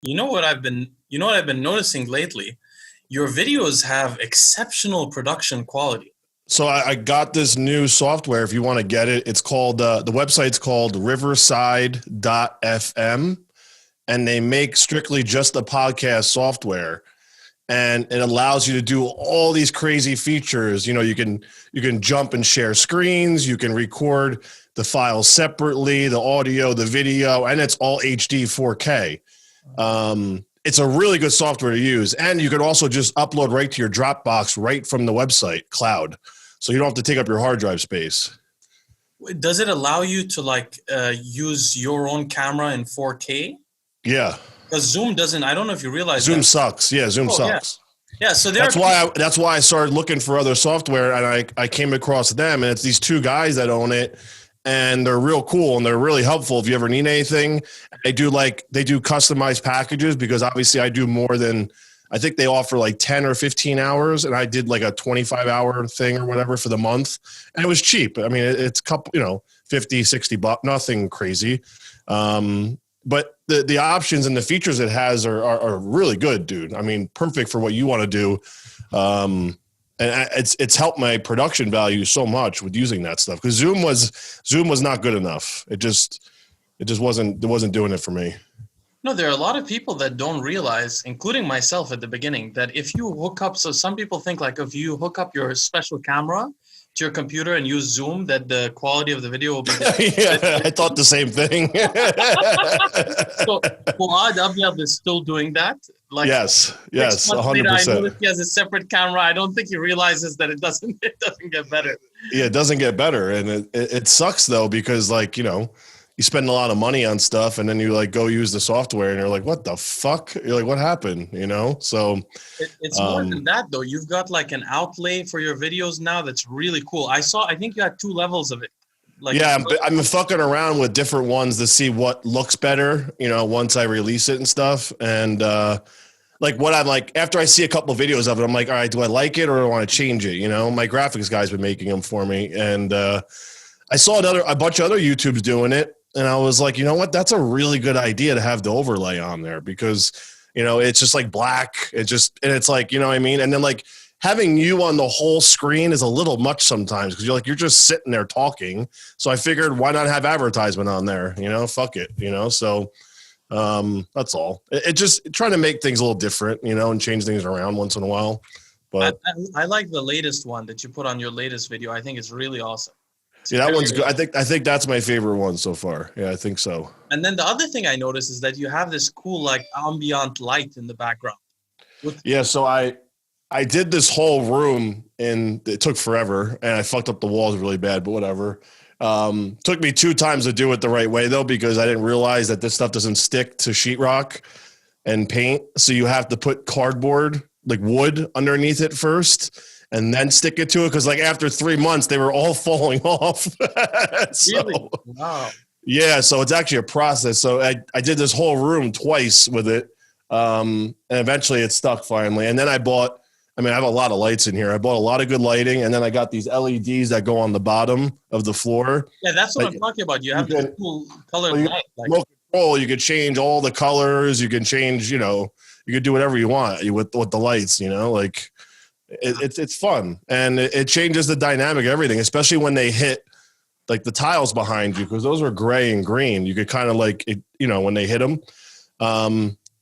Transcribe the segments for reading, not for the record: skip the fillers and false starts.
You know what I've been noticing lately? Your videos have exceptional production quality. So I got this new software. If you want to get it, it's called the website's called Riverside.fm, and they make strictly just the podcast software, and it allows you to do all these crazy features. You can jump and share screens. You can record the files separately, the audio, the video, and it's all HD 4K. It's a really good software to use, and you can also just upload right to your Dropbox right from the website cloud, so you don't have to take up your hard drive space. Does it allow you to use your own camera in 4K? Yeah, Because Zoom doesn't. I don't know if you realize Zoom that. sucks. Yeah, Zoom Oh yeah, sucks. yeah. So there are That's why I started looking for other software, and I came across them, and it's these two guys that own it, and they're real cool and they're really helpful if you ever need anything. They do customized packages, because obviously I do more than, I think they offer like 10 or 15 hours, and I did like a 25-hour thing or whatever for the month, and it was cheap. I mean, it's a couple, 50, 60 bucks, nothing crazy. But the options and the features it has are really good, dude. I mean, perfect for what you want to do. And it's helped my production value so much with using that stuff, because Zoom was not good enough. It wasn't doing it for me. no. There are a lot of people that don't realize, including myself at the beginning, that if you hook up. So some people think like if you hook up your special camera to your computer and use Zoom, that the quality of the video will be Yeah, I thought the same thing. So Fuad Abyad is still doing that. Like Yes, 6 months later, I 100%. noticed he has a separate camera. I don't think he realizes that it doesn't it doesn't get better. Yeah, it doesn't get better, and it sucks though, because you spend a lot of money on stuff, and then you go use the software, and you're like, what the fuck? You're like, what happened? So It's more than that though. You've got like an outlay for your videos now that's really cool. I think you had two levels of it. Like yeah, I'm fucking around with different ones to see what looks better, once I release it and stuff. And what I'm like, after I see a couple of videos of it, I'm like, all right, do I like it or do I want to change it? My graphics guy's been making them for me, and I saw a bunch of other YouTubes doing it, and I was like, you know what? That's a really good idea to have the overlay on there, because it's just like black. And it's like, you know what I mean? And then having you on the whole screen is a little much sometimes, because you're just sitting there talking. So I figured, why not have advertisement on there? Fuck it. So that's all. It just trying to make things a little different, and change things around once in a while. I, But I like the latest one that you put on your latest video. I think it's really awesome. It's yeah, that very, one's good. I think that's my favorite one so far. Yeah, I think so. and then the other thing I noticed is that you have this cool like ambient light in the background. With Yeah, so I did this whole room, and it took forever, and I fucked up the walls really bad, but whatever. Took me 2 times to do it the right way though, because I didn't realize that this stuff doesn't stick to sheetrock and paint. So you have to put cardboard, like wood, underneath it first, and then stick it to it. Because after 3 months, they were all falling off. really, So wow. yeah, so it's actually a process. So I did this whole room twice with it, and eventually it stuck finally. And then I have a lot of lights in here. I bought a lot of good lighting, and then I got these LEDs that go on the bottom of the floor. Yeah, that's what Like, I'm talking about. You you have this can, cool colored well, you light. Like remote control. You could change all the colors. You can change, you could do whatever you want with the lights. It's fun, and it changes the dynamic of everything, especially when they hit the tiles behind you, because those were gray and green. You could kind of when they hit them.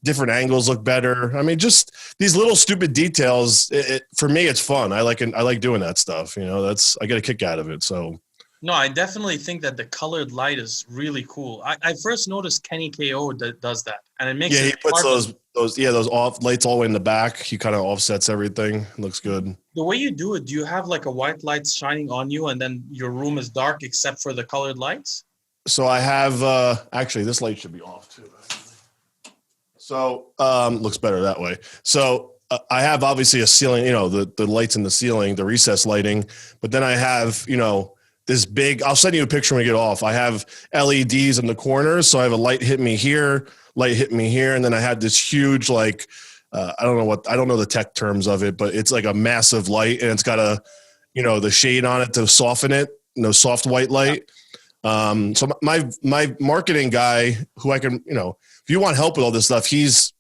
Different angles look better. I mean, just these little stupid details. For me, it's fun. I like doing that stuff. I get a kick out of it. So no, I definitely think that the colored light is really cool. I first noticed Kenny KO does that, and it makes yeah, he it puts hard. those off lights all the way in the back. He kind of offsets everything. Looks good. The way you do it, do you have like a white light shining on you, and then your room is dark except for the colored lights? So I have actually, this light should be off too. So looks better that way. So I have obviously a ceiling, the lights in the ceiling, the recessed lighting, but then I have, this big, I'll send you a picture when we get off. I have LEDs in the corners. So I have a light hit me here, light hit me here. And then I had this huge, I don't know the tech terms of it, but it's like a massive light, and it's got the shade on it to soften it, soft white light. So my marketing guy, who I can, if you want help with all this stuff, he's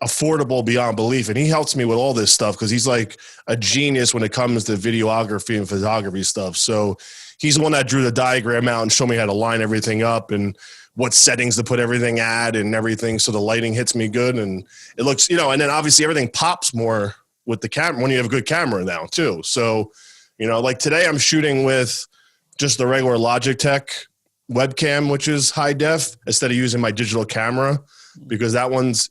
affordable beyond belief. And he helps me with all this stuff because he's like a genius when it comes to videography and photography stuff. So he's the one that drew the diagram out and showed me how to line everything up and what settings to put everything at and everything. So the lighting hits me good and it looks, you know, and then obviously everything pops more with the camera when you have a good camera now too. So, you know, like today I'm shooting with just the regular Logitech webcam, which is high def, instead of using my digital camera, because that one's,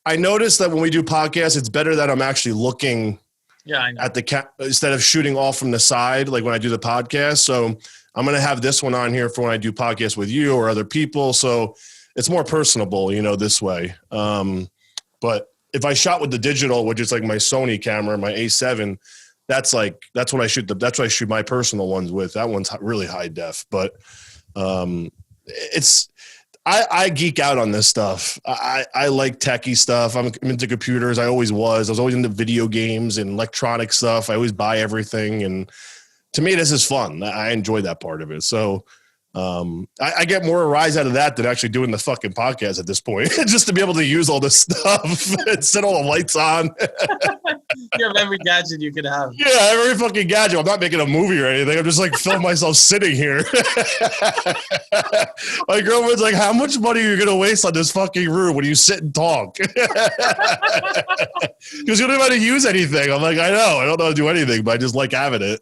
I noticed that when we do podcasts, it's better that I'm actually looking at the instead of shooting off from the side, like when I do the podcast. So I'm going to have this one on here for when I do podcasts with you or other people. So it's more personable, you know, this way. But if I shot with the digital, which is like my Sony camera, my A7, that's what I shoot. That's what I shoot my personal ones with. That one's really high def, but I geek out on this stuff. I like techie stuff. I'm into computers. I was always into video games and electronic stuff. I always buy everything. And to me, this is fun. I enjoy that part of it. So I get more a rise out of that than actually doing the fucking podcast at this point, just to be able to use all this stuff and set all the lights on. You have every gadget you could have. Yeah, every fucking gadget. I'm not making a movie or anything. I'm just like filming myself sitting here. My girlfriend's like, how much money are you going to waste on this fucking room when you sit and talk? Because you don't know how to use anything. I'm like, I know. I don't know how to do anything, but I just like having it.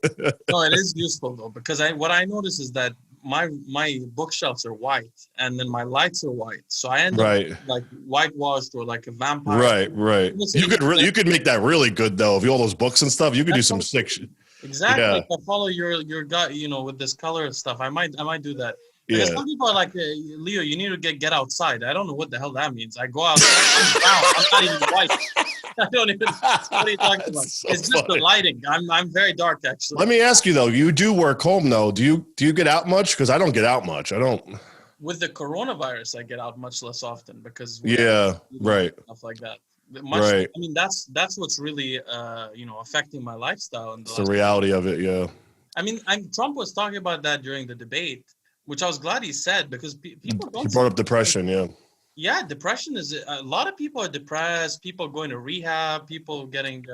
No, it is useful though, because what I notice is that my bookshelves are white and then my lights are white, so I end up like whitewashed or like a vampire. Right. You could make that really good though. If you all those books and stuff, you could do some sick shit. Exactly. Yeah. If I follow your gut, you know, with this color and stuff, I might do that. Because some people are like, Leo, you need to get outside. I don't know what the hell that means. I go outside, I'm brown. I'm not even white. I don't even. What are you talking about? So it's just the lighting. I'm very dark actually. Let me ask you though. You do work home though. Do you get out much? Because I don't get out much. I don't. With the coronavirus, I get out much less often because stuff like that. I mean, that's what's really affecting my lifestyle. It's the reality of it. Yeah. I mean, Trump was talking about that during the debate, which I was glad he said, because people don't. He brought up depression. Yeah. Yeah, depression is a lot of people are depressed. People going to rehab. People getting,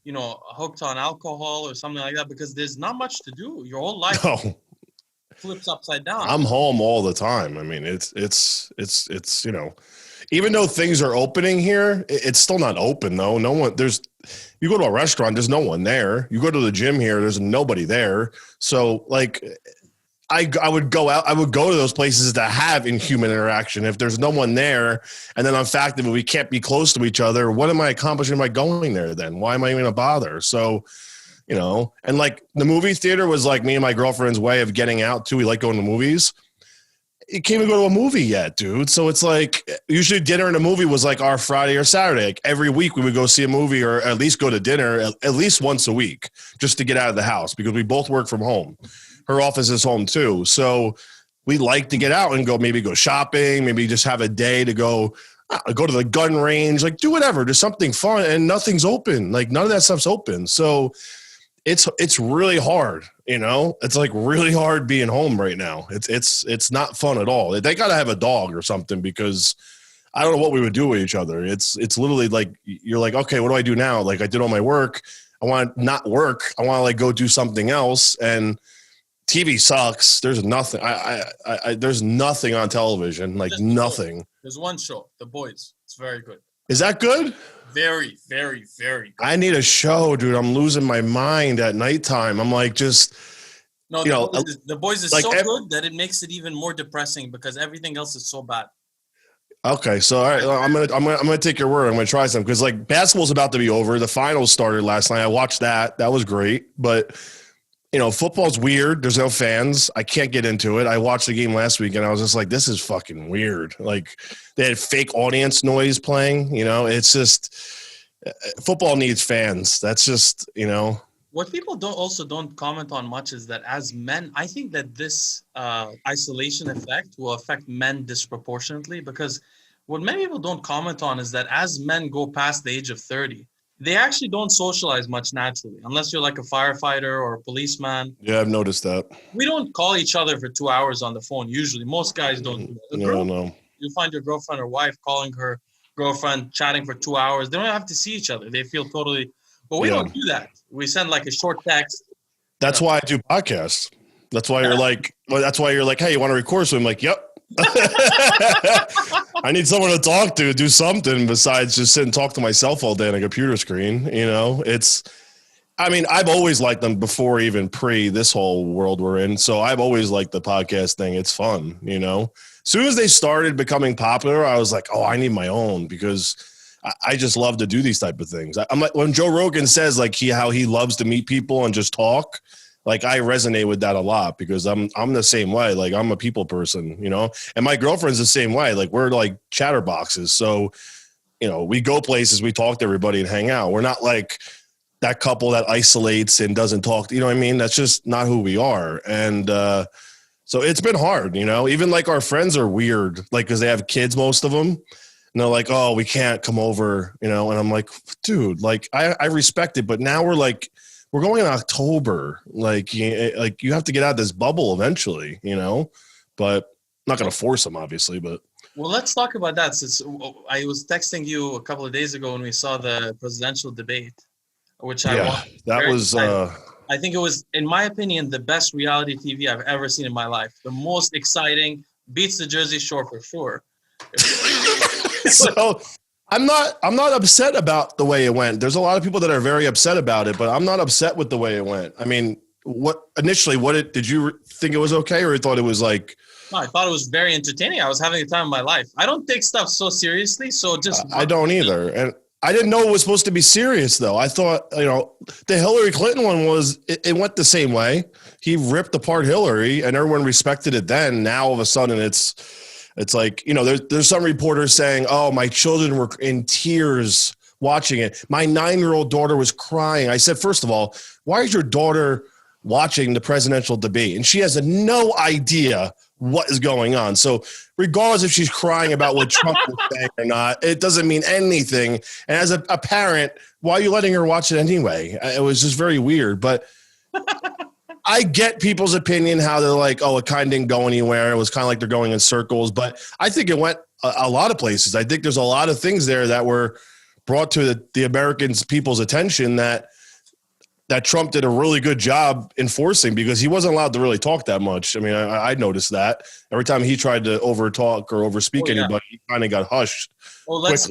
hooked on alcohol or something like that because there's not much to do. Your whole life flips upside down. I'm home all the time. I mean, it's even though things are opening here, it's still not open though. No one you go to a restaurant, there's no one there. You go to the gym here, there's nobody there. So like. I would go out. I would go to those places to have inhuman interaction. If there's no one there, and then on fact that we can't be close to each other, what am I accomplishing by going there? Then why am I even gonna bother? So, and like the movie theater was like me and my girlfriend's way of getting out too. We like going to movies. You can't even go to a movie yet, dude. So it's like usually dinner and a movie was like our Friday or Saturday. Like every week we would go see a movie or at least go to dinner at least once a week just to get out of the house because we both work from home. Her office is home too. So we like to get out and go shopping, maybe just have a day to go to the gun range, like do whatever, do something fun, and nothing's open. Like none of that stuff's open. So it's really hard, it's like really hard being home right now. It's not fun at all. They got to have a dog or something because I don't know what we would do with each other. It's literally like, you're like, okay, what do I do now? Like I did all my work. I want to not work. I want to like go do something else. And TV sucks. There's nothing. There's nothing on television. Like nothing. There's one show, The Boys. It's very good. Is that good? Very, very, very good. I need a show, dude. I'm losing my mind at nighttime. I'm like, just. No, The Boys is like so good that it makes it even more depressing because everything else is so bad. Okay, so all right, I'm gonna take your word. I'm gonna try some because like basketball's about to be over. The finals started last night. I watched that. That was great, but. Football's weird. There's no fans. I can't get into it. I watched the game last week and I was just like, this is fucking weird. Like they had fake audience noise playing, it's just football needs fans. That's just, What people don't comment on much is that as men, I think that this isolation effect will affect men disproportionately because what many people don't comment on is that as men go past the age of 30, they actually don't socialize much naturally, unless you're like a firefighter or a policeman. Yeah, I've noticed that. We don't call each other for 2 hours on the phone. Usually, most guys don't do that. No. You'll find your girlfriend or wife calling her girlfriend, chatting for 2 hours. They don't have to see each other. They feel totally, but we don't do that. We send like a short text. That's why I do podcasts. That's why you're like, hey, you want to record? So I'm like, yep. I need someone to talk to, do something besides just sit and talk to myself all day on a computer screen. You know, I've always liked them before even pre this whole world we're in. So I've always liked the podcast thing. It's fun, you know. As soon as they started becoming popular, I was like, oh, I need my own because I just love to do these type of things. I'm like, when Joe Rogan says like how he loves to meet people and just talk, like I resonate with that a lot because I'm the same way. Like I'm a people person, you know, and my girlfriend's the same way. Like we're like chatterboxes. So, you know, we go places, we talk to everybody and hang out. We're not like that couple that isolates and doesn't talk. You know what I mean? That's just not who we are. And so it's been hard, you know, even like our friends are weird, like, cause they have kids, most of them. And they're like, oh, we can't come over, you know? And I'm like, dude, like I respect it, but now we're going in October. Like you have to get out of this bubble eventually, you know, but I'm not going to force them obviously, but. Well, let's talk about that. Since I was texting you a couple of days ago when we saw the presidential debate, which I think it was, in my opinion, the best reality TV I've ever seen in my life. The most exciting, beats the Jersey Shore for sure. So I'm not upset about the way it went. There's a lot of people that are very upset about it, but I'm not upset with the way it went. I mean, did you think it was okay, or you thought it was like? No, I thought it was very entertaining. I was having the time of my life. I don't take stuff so seriously, so just I don't either, and I didn't know it was supposed to be serious though. I thought, you know, the Hillary Clinton one it went the same way. He ripped apart Hillary, and everyone respected it then. Now all of a sudden it's like, you know, there's some reporters saying, oh, my children were in tears watching it. My 9-year-old daughter was crying. I said, first of all, why is your daughter watching the presidential debate? And she has no idea what is going on. So regardless if she's crying about what Trump was saying or not, it doesn't mean anything. And as a parent, why are you letting her watch it anyway? It was just very weird. But I get people's opinion, how they're like, oh, it kind of didn't go anywhere. It was kind of like they're going in circles. But I think it went a lot of places. I think there's a lot of things there that were brought to the Americans' people's attention that Trump did a really good job enforcing, because he wasn't allowed to really talk that much. I mean, I noticed that every time he tried to overtalk or overspeak anybody, he kind of got hushed. Well, let's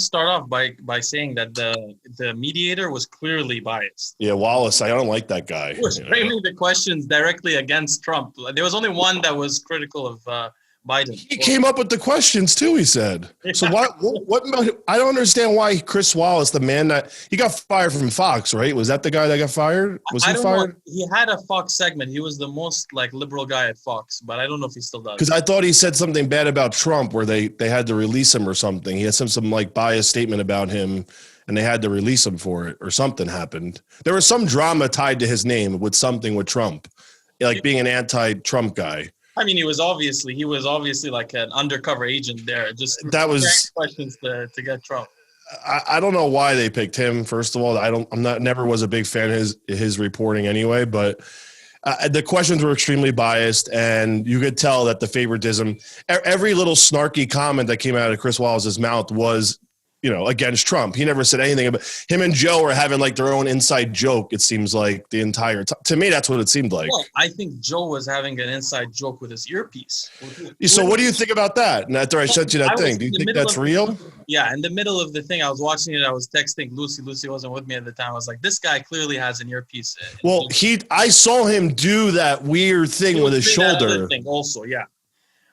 start off by saying that the mediator was clearly biased. Yeah, Wallace, I don't like that guy. He was framing the questions directly against Trump. There was only one that was critical of Biden. He came up with the questions too, he said. So what I don't understand why Chris Wallace, the man that he got fired from Fox, right? Was that the guy that got fired? Was he fired? He had a Fox segment. He was the most like liberal guy at Fox, but I don't know if he still does. Because I thought he said something bad about Trump where they had to release him or something. He had some like biased statement about him and they had to release him for it, or something happened. There was some drama tied to his name with something with Trump, like being an anti-Trump guy. I mean, he was obviously like an undercover agent there. Just questions to get Trump. I don't know why they picked him. First of all, never was a big fan of his reporting anyway. But the questions were extremely biased, and you could tell that the favoritism. Every little snarky comment that came out of Chris Wallace's mouth was, you know, against Trump. He never said anything about him. And Joe are having like their own inside joke. It seems like the entire time. To me, that's what it seemed like. Well, I think Joe was having an inside joke with his earpiece. So what do you think about that? And after I sent you that thing, do you think that's real? Yeah. In the middle of the thing, I was watching it. I was texting Lucie. Lucie wasn't with me at the time. I was like, this guy clearly has an earpiece. Well, I saw him do that weird thing with his shoulder. Thing also, yeah.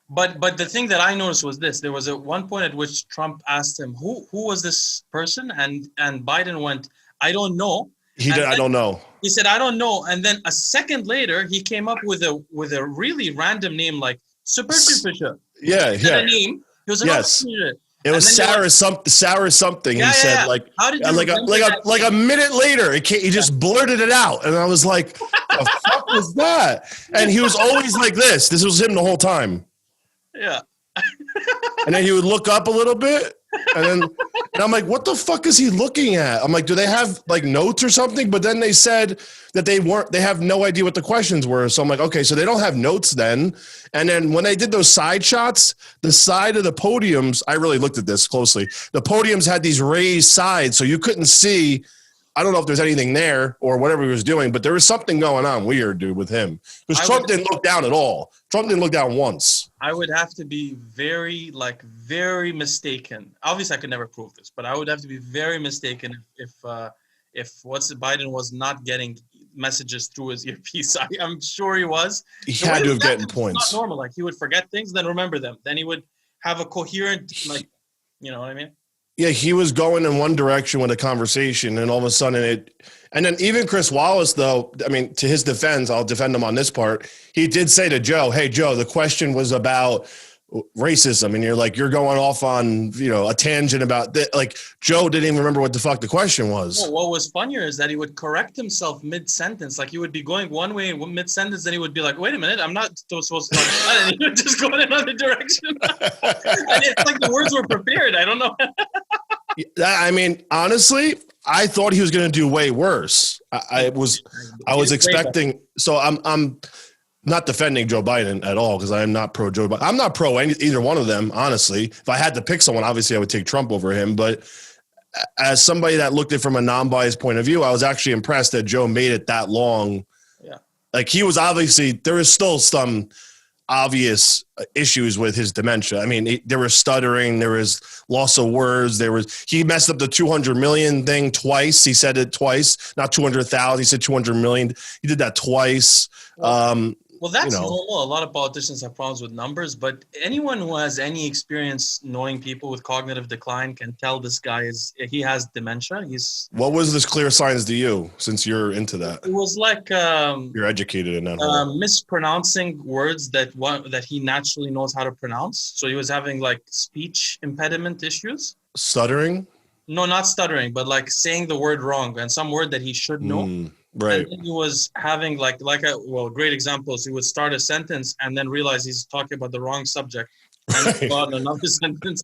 But the thing that I noticed was this. There was one point at which Trump asked him, who was this person? And Biden went, I don't know. I don't know. He said, I don't know. And then a second later, he came up with a really random name like Superfisher. Yeah. A name. He was like, yes. It was Sarah something. Yeah, he said like how did you like a minute later, he just blurted it out, and I was like, "The fuck was that?" And he was always like this. This was him the whole time. Yeah. And then he would look up a little bit, And I'm like, what the fuck is he looking at? I'm like, do they have like notes or something? But then they said that they have no idea what the questions were. So I'm like, okay, so they don't have notes then. And then when they did those side shots, the side of the podiums, I really looked at this closely. The podiums had these raised sides, so you couldn't see. I don't know if there's anything there or whatever he was doing, but there was something going on weird, dude, with him. Because Trump didn't look down at all. Trump didn't look down once. I would have to be very mistaken. Obviously, I could never prove this, but I would have to be very mistaken if Biden was not getting messages through his earpiece. I'm sure he was. He had to have gotten points. Not normal. Like he would forget things, then remember them. Then he would have a coherent, like, you know what I mean? Yeah, he was going in one direction with a conversation, and all of a sudden and then even Chris Wallace, though, I mean, to his defense, I'll defend him on this part. He did say to Joe, hey, Joe, the question was about racism. And you're going off on, a tangent about that. Like Joe didn't even remember what the fuck the question was. Well, what was funnier is that he would correct himself mid-sentence. Like he would be going one way mid-sentence, then he would be like, wait a minute, I'm not supposed to talk about that. And he would just go in another direction. And it's like the words were prepared. I don't know. I mean, honestly, I thought he was going to do way worse. I was expecting. So I'm not defending Joe Biden at all because I am not pro Joe Biden. I'm not pro either one of them, honestly. If I had to pick someone, obviously I would take Trump over him. But as somebody that looked at it from a non-biased point of view, I was actually impressed that Joe made it that long. Yeah, like he was obviously there is still some obvious issues with his dementia. I mean, there was stuttering, there was loss of words, he messed up the 200 million thing twice. He said it twice, not 200,000. He said 200 million. He did that twice. Well, that's normal. A lot of politicians have problems with numbers, but anyone who has any experience knowing people with cognitive decline can tell this guy he has dementia. What was this clear signs to you, since you're into that? It was like you're educated in that. Mispronouncing words that he naturally knows how to pronounce. So he was having like speech impediment issues. Stuttering? No, not stuttering, but like saying the word wrong and some word that he should know. Right. And he was having great examples. He would start a sentence and then realize he's talking about the wrong subject and go on another sentence.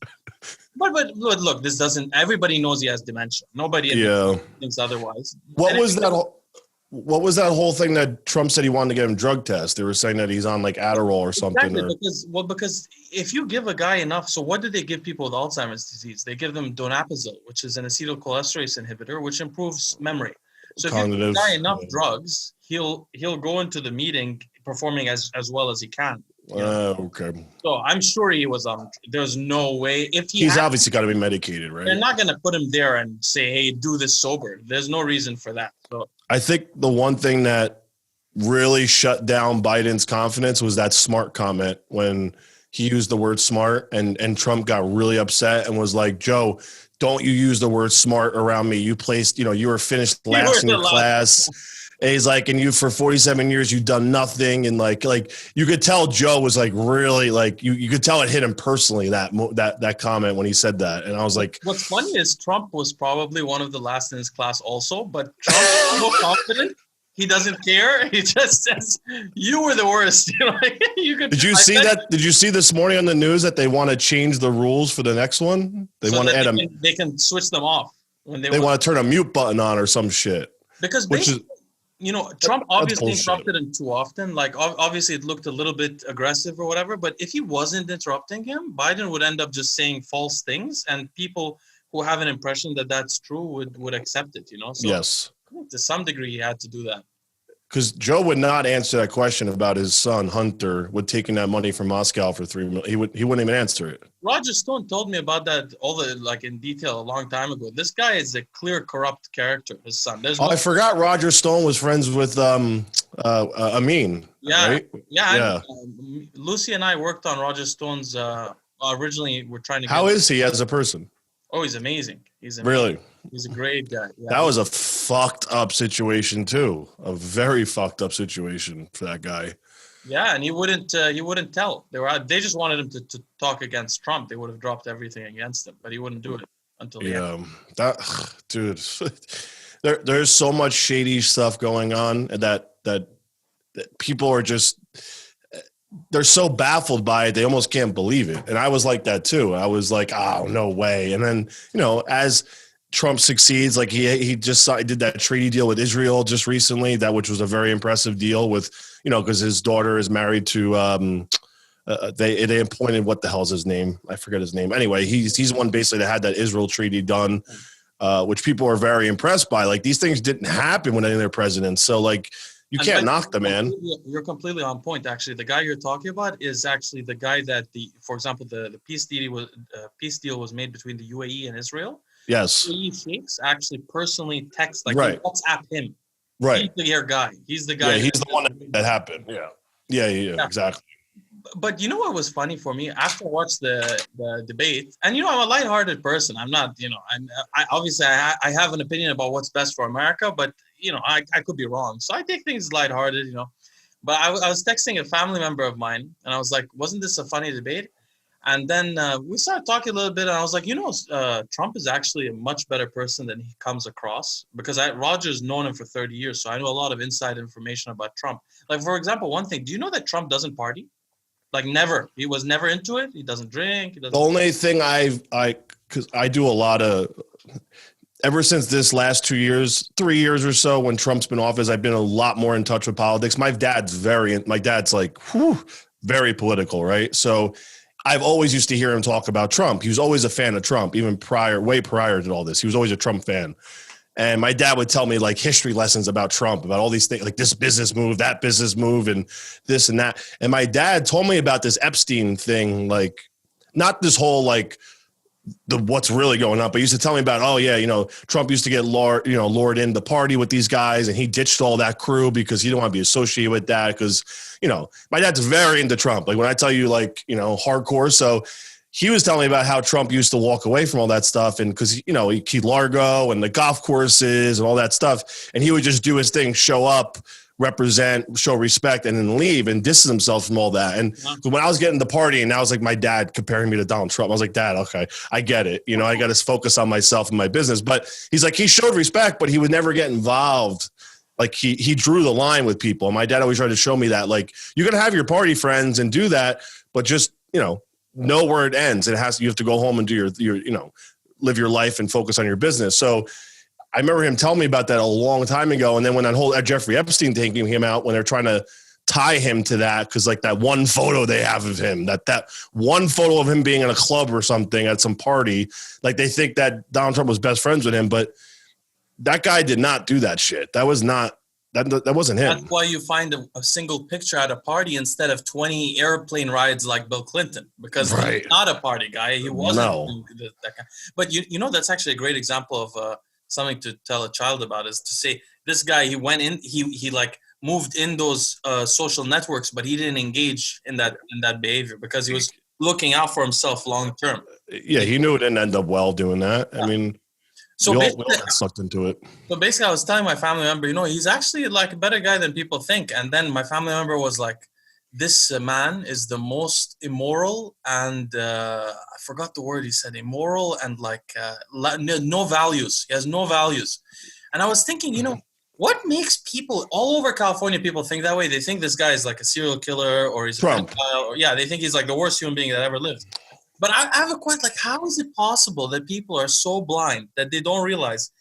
But look, everybody knows he has dementia. Nobody thinks otherwise. What was that whole thing that Trump said he wanted to get him drug test? They were saying that he's on like Adderall or something. Exactly, because if you give a guy enough, so what do they give people with Alzheimer's disease? They give them donepezil, which is an acetylcholinesterase inhibitor, which improves memory. So if you give a guy enough drugs, he'll go into the meeting performing as well as he can. Okay. So I'm sure he was on. There's no way he's obviously got to be medicated, right? They're not going to put him there and say, "Hey, do this sober." There's no reason for that. So I think the one thing that really shut down Biden's confidence was that smart comment when he used the word smart, and Trump got really upset and was like, "Joe, don't you use the word smart around me. You placed, you were finished last in your class." And he's like, and you for 47 years, you've done nothing. And like you could tell Joe was like really like, you could tell it hit him personally, that comment when he said that. And I was like, what's funny is Trump was probably one of the last in his class also, but Trump is so confident. He doesn't care. He just says, "You were the worst." Did you see that? Did you see this morning on the news that they want to change the rules for the next one? They want to add they can switch them off when they want to turn a mute button on or some shit. Because Trump obviously interrupted him too often. Like obviously it looked a little bit aggressive or whatever. But if he wasn't interrupting him, Biden would end up just saying false things, and people who have an impression that that's true would accept it. So, yes. To some degree, he had to do that. Because Joe would not answer that question about his son Hunter with taking that money from Moscow for $3 million. He wouldn't even answer it. Roger Stone told me about that in detail a long time ago. This guy is a clear corrupt character. His son. I forgot Roger Stone was friends with Amin. Yeah, right? yeah. Lucie and I worked on Roger Stone's. Originally, we're trying to. How is he as a person? Oh, he's amazing. Really. He's a great guy. Yeah. That was a fucked up situation too. A very fucked up situation for that guy. Yeah, and he wouldn't tell. They just wanted him to talk against Trump. They would have dropped everything against him, but he wouldn't do it until the end. That dude. There's so much shady stuff going on that people are just they're so baffled by it, they almost can't believe it. And I was like that too. I was like, oh, no way. And then, as Trump succeeds, like he did that treaty deal with Israel just recently, which was a very impressive deal with, because his daughter is married to, they appointed, what the hell's his name? I forget his name. Anyway, he's the one basically that had that Israel treaty done, which people are very impressed by. Like, these things didn't happen with any of their presidents. So like, you can't knock the man. You're completely on point. Actually, the guy you're talking about is actually the guy that for example, the peace deal was made between the UAE and Israel. Yes. UAE sheikhs actually personally text, like, right. WhatsApp him. Right. He's the guy. He's the guy. Yeah, he's the one that happened. Yeah, exactly. But you know what was funny for me after I watched the debate, and I'm a lighthearted person. I'm not, I obviously I have an opinion about what's best for America, but I could be wrong. So I take things lighthearted, But I was texting a family member of mine, and I was like, "Wasn't this a funny debate?" And then we started talking a little bit, and I was like, Trump is actually a much better person than he comes across, because Roger's known him for 30 years, so I know a lot of inside information about Trump. Like, for example, one thing: do you know that Trump doesn't party? Like, never. He was never into it. He doesn't drink. The only thing because I do a lot of, ever since this last 3 years or so, when Trump's been in office, I've been a lot more in touch with politics. My dad's like, very political, right? So I've always used to hear him talk about Trump. He was always a fan of Trump, even way prior to all this. He was always a Trump fan. And my dad would tell me like history lessons about Trump, about all these things, like this business move, that business move, and this and that. And my dad told me about this Epstein thing, like not this whole like what's really going on, but he used to tell me about, Trump used to get lured in the party with these guys, and he ditched all that crew because he didn't want to be associated with that. Because, my dad's very into Trump. Like when I tell you like, hardcore. So he was telling me about how Trump used to walk away from all that stuff. And because, Key Largo and the golf courses and all that stuff. And he would just do his thing, show up, represent, show respect, and then leave and distance himself from all that. And when I was getting the party, and I was like my dad comparing me to Donald Trump, I was like, Dad, okay, I get it. I got to focus on myself and my business. But he's like, he showed respect, but he would never get involved. Like he drew the line with people. And my dad always tried to show me that, like, you're going to have your party friends and do that, but just, know where it ends. You have to go home and do your live your life and focus on your business. So I remember him telling me about that a long time ago. And then when that whole Jeffrey Epstein thing came out, when they're trying to tie him to that, because like that one photo they have of him, that one photo of him being in a club or something at some party, like they think that Donald Trump was best friends with him, but that guy did not do that shit. That was not, that wasn't him. That's why you find a single picture at a party instead of 20 airplane rides like Bill Clinton, because he's not a party guy. He wasn't that guy. But that's actually a great example of something to tell a child about, is to say, this guy, he went in, he like moved in those social networks, but he didn't engage in that behavior because he was looking out for himself long term. Yeah, he knew it didn't end up well doing that. Yeah. I mean, so we all got sucked into it. So basically, I was telling my family member, he's actually like a better guy than people think. And then my family member was like, this man is the most immoral and I forgot the word he said, immoral and like no values. He has no values. And I was thinking, what makes people all over California, people think that way? They think this guy is like a serial killer, or he's Trump. They think he's like the worst human being that ever lived. But I have a question, like, how is it possible that people are so blind that they don't realize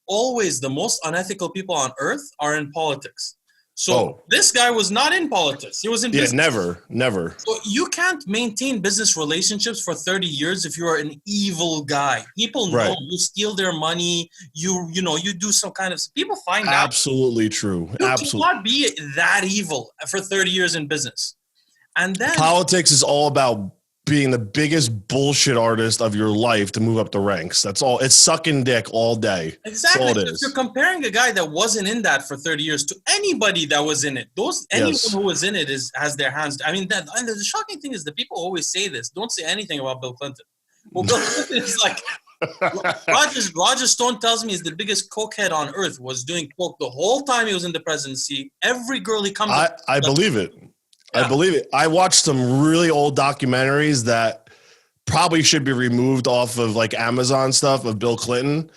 always the most unethical people on earth are in politics? So this guy was not in politics. He was in business. Yeah, never. So you can't maintain business relationships for 30 years if you're an evil guy. People know you steal their money. You do some kind of, people find out. Absolutely true. You cannot be that evil for 30 years in business. And then politics is all about being the biggest bullshit artist of your life to move up the ranks. That's all. It's sucking dick all day. Exactly. That's all it is. If you're comparing a guy that wasn't in that for 30 years to anybody that was in it, anyone who was in it has their hands. I mean, and the shocking thing is that people always say this. Don't say anything about Bill Clinton. Well, Bill Clinton is like, Roger Stone tells me he's the biggest cokehead on earth, was doing coke the whole time he was in the presidency. Every girl he comes I believe it. Yeah. I believe it. I watched some really old documentaries that probably should be removed off of like Amazon stuff of Bill Clinton,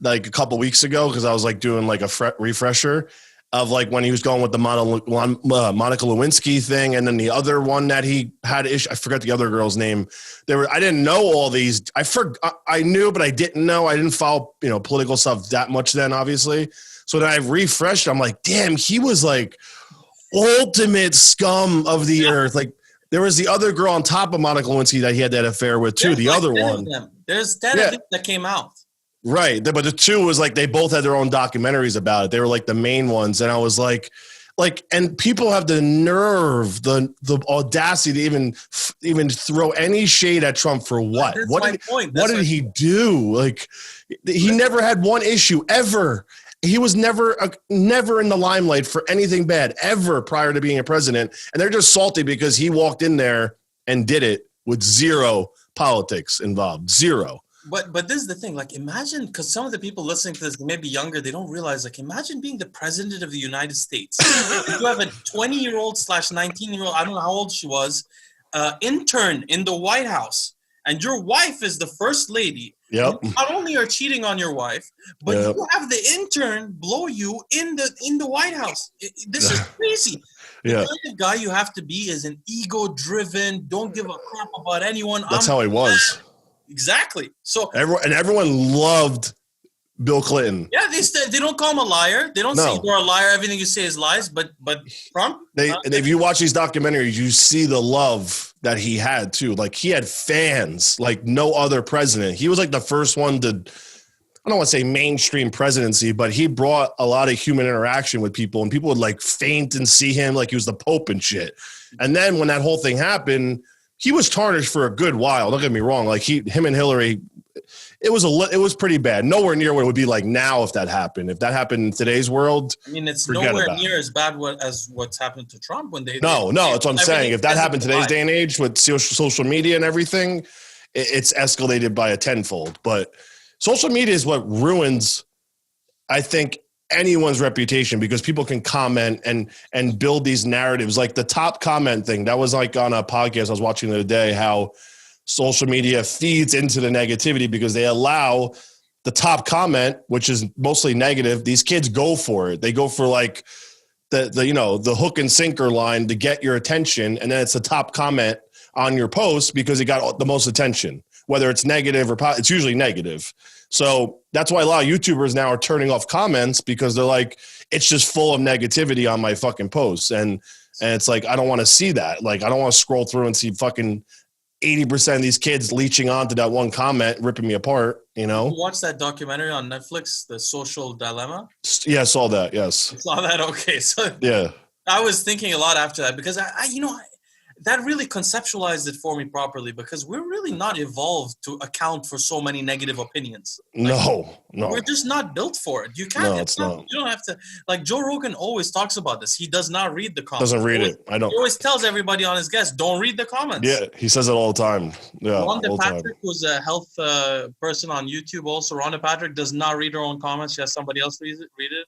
like a couple weeks ago, because I was like doing like a refresher. of like when he was going with the Monica Lewinsky thing, and then the other one that he had I forgot the other girl's name. I didn't know all these. I knew, but I didn't know. I didn't follow, political stuff that much then, obviously. So then I refreshed. I'm like, damn, he was like ultimate scum of the earth. Like there was the other girl on top of Monica Lewinsky that he had that affair with too. The other one. There's 10 of them that came out. Right. But the two was like, they both had their own documentaries about it. They were like the main ones. And I was like, and people have the nerve, the audacity to even throw any shade at Trump for what? That's What did he do? Like, he never had one issue ever. He was never in the limelight for anything bad ever prior to being a president. And they're just salty because he walked in there and did it with zero politics involved. Zero. But this is the thing, like imagine, because some of the people listening to this may be younger, they don't realize, like imagine being the president of the United States. You have a 20-year-old / 19-year-old, I don't know how old she was, intern in the White House, and your wife is the first lady. Yep. You not only are cheating on your wife, but you have the intern blow you in the White House. This is crazy. The kind of guy you have to be is an ego-driven, don't give a crap about anyone. That's how he was. Exactly. So everyone loved Bill Clinton. Yeah, they don't call him a liar. They don't say you're a liar. Everything you say is lies. But Trump, if you watch these documentaries, you see the love that he had too. Like he had fans like no other president. He was like the first one to, I don't want to say mainstream presidency, but he brought a lot of human interaction with people, and people would like faint and see him like he was the Pope and shit. And then when that whole thing happened, he was tarnished for a good while. Don't get me wrong. Like him and Hillary, it was pretty bad. Nowhere near what it would be like now if that happened. If that happened in today's world, I mean, it's nowhere near as bad as what's happened to Trump when they. No, that's what I'm saying. If that happened today's day and age with social media and everything, it's escalated by a tenfold. But social media is what ruins, I think, anyone's reputation, because people can comment and build these narratives. Like the top comment thing, that was like on a podcast I was watching the other day, how social media feeds into the negativity because they allow the top comment, which is mostly negative. These kids go for it. They go for like the hook and sinker line to get your attention. And then it's the top comment on your post because it got the most attention, whether it's negative or it's usually negative. So that's why a lot of YouTubers now are turning off comments, because they're like, it's just full of negativity on my fucking posts. And it's like, I don't want to see that. Like, I don't want to scroll through and see fucking 80% of these kids leeching onto that one comment, ripping me apart, You watched that documentary on Netflix, The Social Dilemma? Yeah, I saw that. Yes. You saw that? Okay. So yeah, I was thinking a lot after that, because I that really conceptualized it for me properly, because we're really not evolved to account for so many negative opinions. No. We're just not built for it. You can't. No, it's not. You don't have to. Like Joe Rogan always talks about this. He does not read the comments. Doesn't read it. I don't. He always tells everybody on his guests, don't read the comments. Yeah, he says it all the time. Yeah, Rhonda Patrick, who's a health person on YouTube also. Rhonda Patrick does not read her own comments. She has somebody else read it.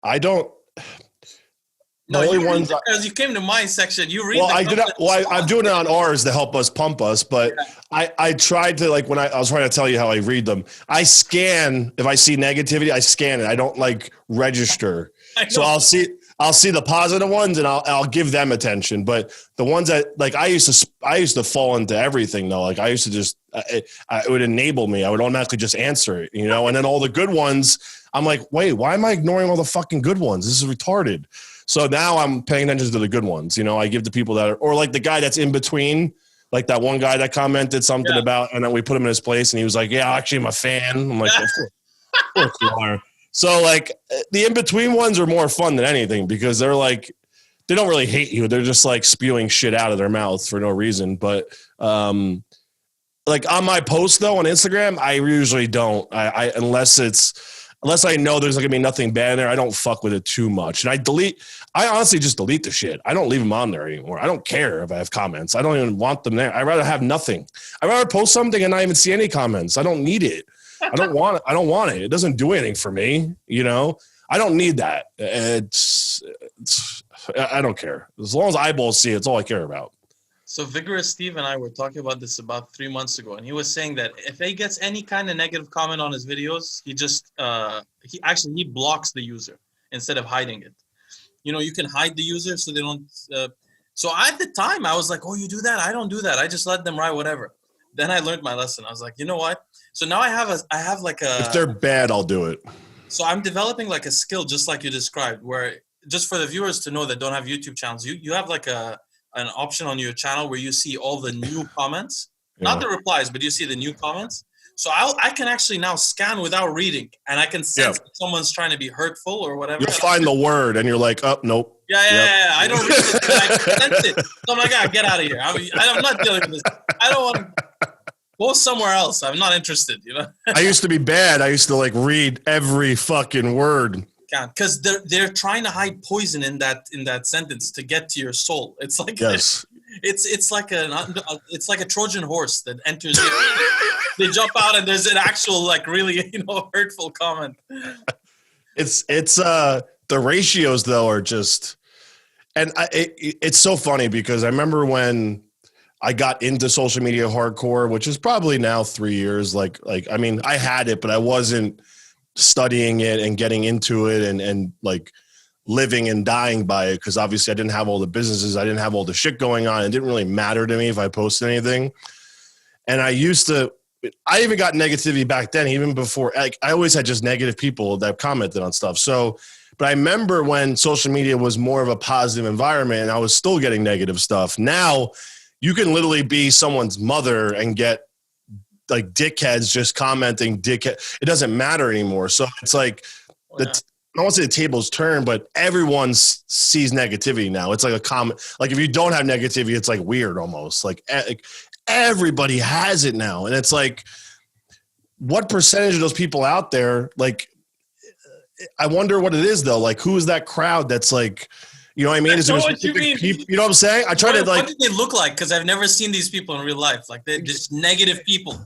I don't. No, because you came to my section. You read. I'm doing it on ours to help us pump us, but yeah. I tried to, like, when I was trying to tell you how I read them. I scan, if I see negativity, I scan it. I don't like register. So I'll see the positive ones and I'll give them attention. But the ones that, like, I used to fall into everything though. Like I used to just, it would enable me. I would automatically just answer it, and then all the good ones, I'm like, wait, why am I ignoring all the fucking good ones? This is retarded. So now I'm paying attention to the good ones. I give to people that are, or like the guy that's in between, like that one guy that commented something about, and then we put him in his place and he was like, yeah, actually I'm a fan. I'm like, of course you are. So like the in-between ones are more fun than anything, because they're like, they don't really hate you. They're just like spewing shit out of their mouth for no reason. But like on my post though, on Instagram, I usually don't, unless I know there's going to be nothing bad in there, I don't fuck with it too much. And I honestly just delete the shit. I don't leave them on there anymore. I don't care if I have comments. I don't even want them there. I'd rather have nothing. I'd rather post something and not even see any comments. I don't need it. I don't want it. It doesn't do anything for me. I don't need that. I don't care. As long as eyeballs see it, it's all I care about. So Vigorous Steve and I were talking about this about 3 months ago, and he was saying that if he gets any kind of negative comment on his videos, he just he blocks the user. instead of hiding it. You know, you can hide the user so they don't. So at the time, I was like, "Oh, you do that? I don't do that. I just let them write whatever." Then I learned my lesson. I was like, you know what? So now I have like If a. they're bad, I'll do it. So I'm developing like a skill, just like you described, where just for the viewers to know that don't have YouTube channels, you have like an option on your channel where you see all the new comments, not the replies, but you see the new comments. So I can actually now scan without reading, and I can sense if someone's trying to be hurtful or whatever. You'll find the word, and you're like, oh, nope. Yeah. I don't read it. I sense it. So I'm like, get out of here. I'm not dealing with this. I don't want to go somewhere else. I'm not interested. You know. I used to be bad. I used to like read every fucking word. Because they're trying to hide poison in that sentence to get to your soul. It's like it's like a Trojan horse that enters. They jump out and there's an actual like really hurtful comment. It's the ratios though are just, and it's so funny because I remember when I got into social media hardcore, which is probably now 3 years. Like I mean, I had it, but I wasn't studying it and getting into it and like living and dying by it, because obviously I didn't have all the businesses, I didn't have all the shit going on. It didn't really matter to me if I posted anything. And I even got negativity back then, even before, like I always had just negative people that commented on stuff. So, but I remember when social media was more of a positive environment and I was still getting negative stuff. Now you can literally be someone's mother and get like dickheads just commenting dickhead. It doesn't matter anymore. So it's like, I don't want to say the tables turn, but everyone sees negativity now. It's like a comment. Like if you don't have negativity, it's like weird almost. Like everybody has it now. And it's like, what percentage of those people out there, like, I wonder what it is though. Like who is that crowd that's like, you know what I mean? Is it what you mean. You know what I'm saying? I try to like. What do they look like? Because I've never seen these people in real life. Like they're just negative people.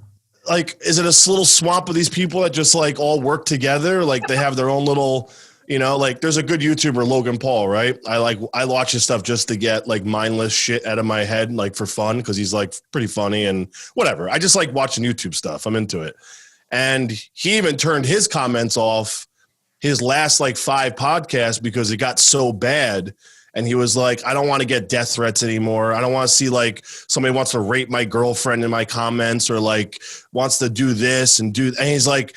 Like, is it a little swamp of these people that just like all work together? Like they have their own little, like there's a good YouTuber, Logan Paul, right? I watch his stuff just to get like mindless shit out of my head, like for fun. Cause he's like pretty funny and whatever. I just like watching YouTube stuff. I'm into it. And he even turned his comments off his last like 5 podcasts because it got so bad. And he was like, I don't want to get death threats anymore. I don't want to see like somebody wants to rape my girlfriend in my comments or like wants to do this and do. And he's like,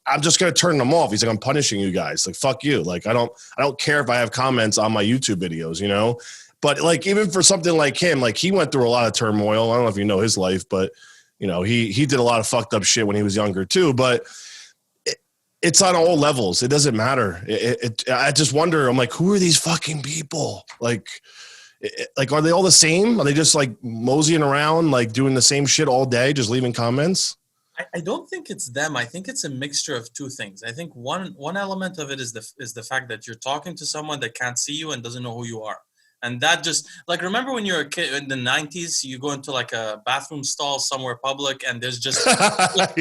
I'm just going to turn them off. He's like, I'm punishing you guys. Like, fuck you. Like, I don't care if I have comments on my YouTube videos, but like, even for something like him, like he went through a lot of turmoil. I don't know if you know his life, but he did a lot of fucked up shit when he was younger too, but it's on all levels. It doesn't matter. I just wonder, I'm like, who are these fucking people? Like, are they all the same? Are they just like moseying around, like doing the same shit all day, just leaving comments? I don't think it's them. I think it's a mixture of two things. I think one element of it is the fact that you're talking to someone that can't see you and doesn't know who you are. And that just like, remember when you're a kid in the 90s, you go into like a bathroom stall somewhere public and there's just fuck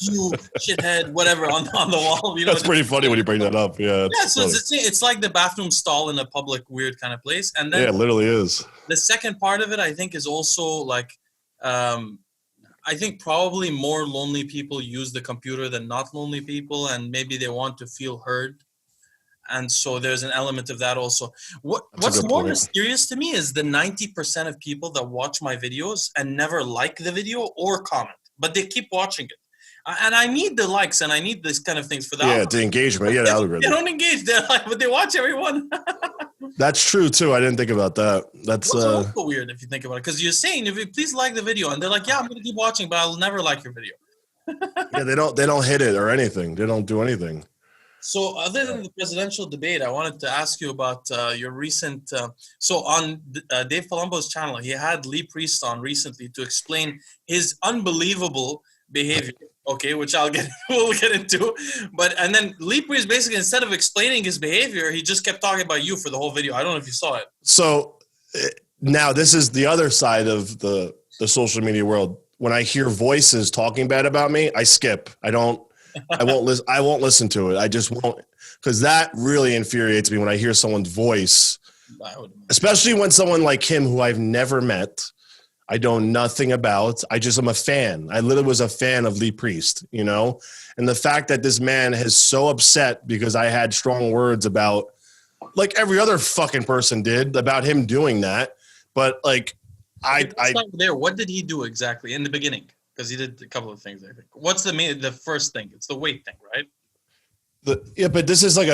you, shithead, whatever on the wall. That's pretty funny when you bring that up. Yeah. So it's like the bathroom stall in a public weird kind of place. And then it literally is. The second part of it, I think, is also like, I think probably more lonely people use the computer than not lonely people, and maybe they want to feel heard. And so there's an element of that also. What's more mysterious to me is the 90% of people that watch my videos and never like the video or comment, but they keep watching it. And I need the likes and I need this kind of things for that. Yeah, the engagement. Yeah, the algorithm. They don't engage, but they watch everyone. That's true too. I didn't think about that. That's also weird if you think about it, because you're saying, if you please like the video, and they're like, yeah, I'm gonna keep watching, but I'll never like your video. Yeah, they don't hit it or anything. They don't do anything. So other than the presidential debate, I wanted to ask you about your recent, so on Dave Palumbo's channel, he had Lee Priest on recently to explain his unbelievable behavior, okay, which we'll get into. And then Lee Priest basically, instead of explaining his behavior, he just kept talking about you for the whole video. I don't know if you saw it. So now this is the other side of the social media world. When I hear voices talking bad about me, I skip. I won't listen. I won't listen to it. I just won't, because that really infuriates me when I hear someone's voice, especially when someone like him, who I've never met, I know nothing about. I just am a fan. I literally was a fan of Lee Priest, you know? And the fact that this man is so upset because I had strong words about, like every other fucking person did, about him doing that. But like, Let's start there. What did he do exactly in the beginning? Because he did a couple of things, I think. What's the first thing? It's the weight thing, right? Yeah, but this is like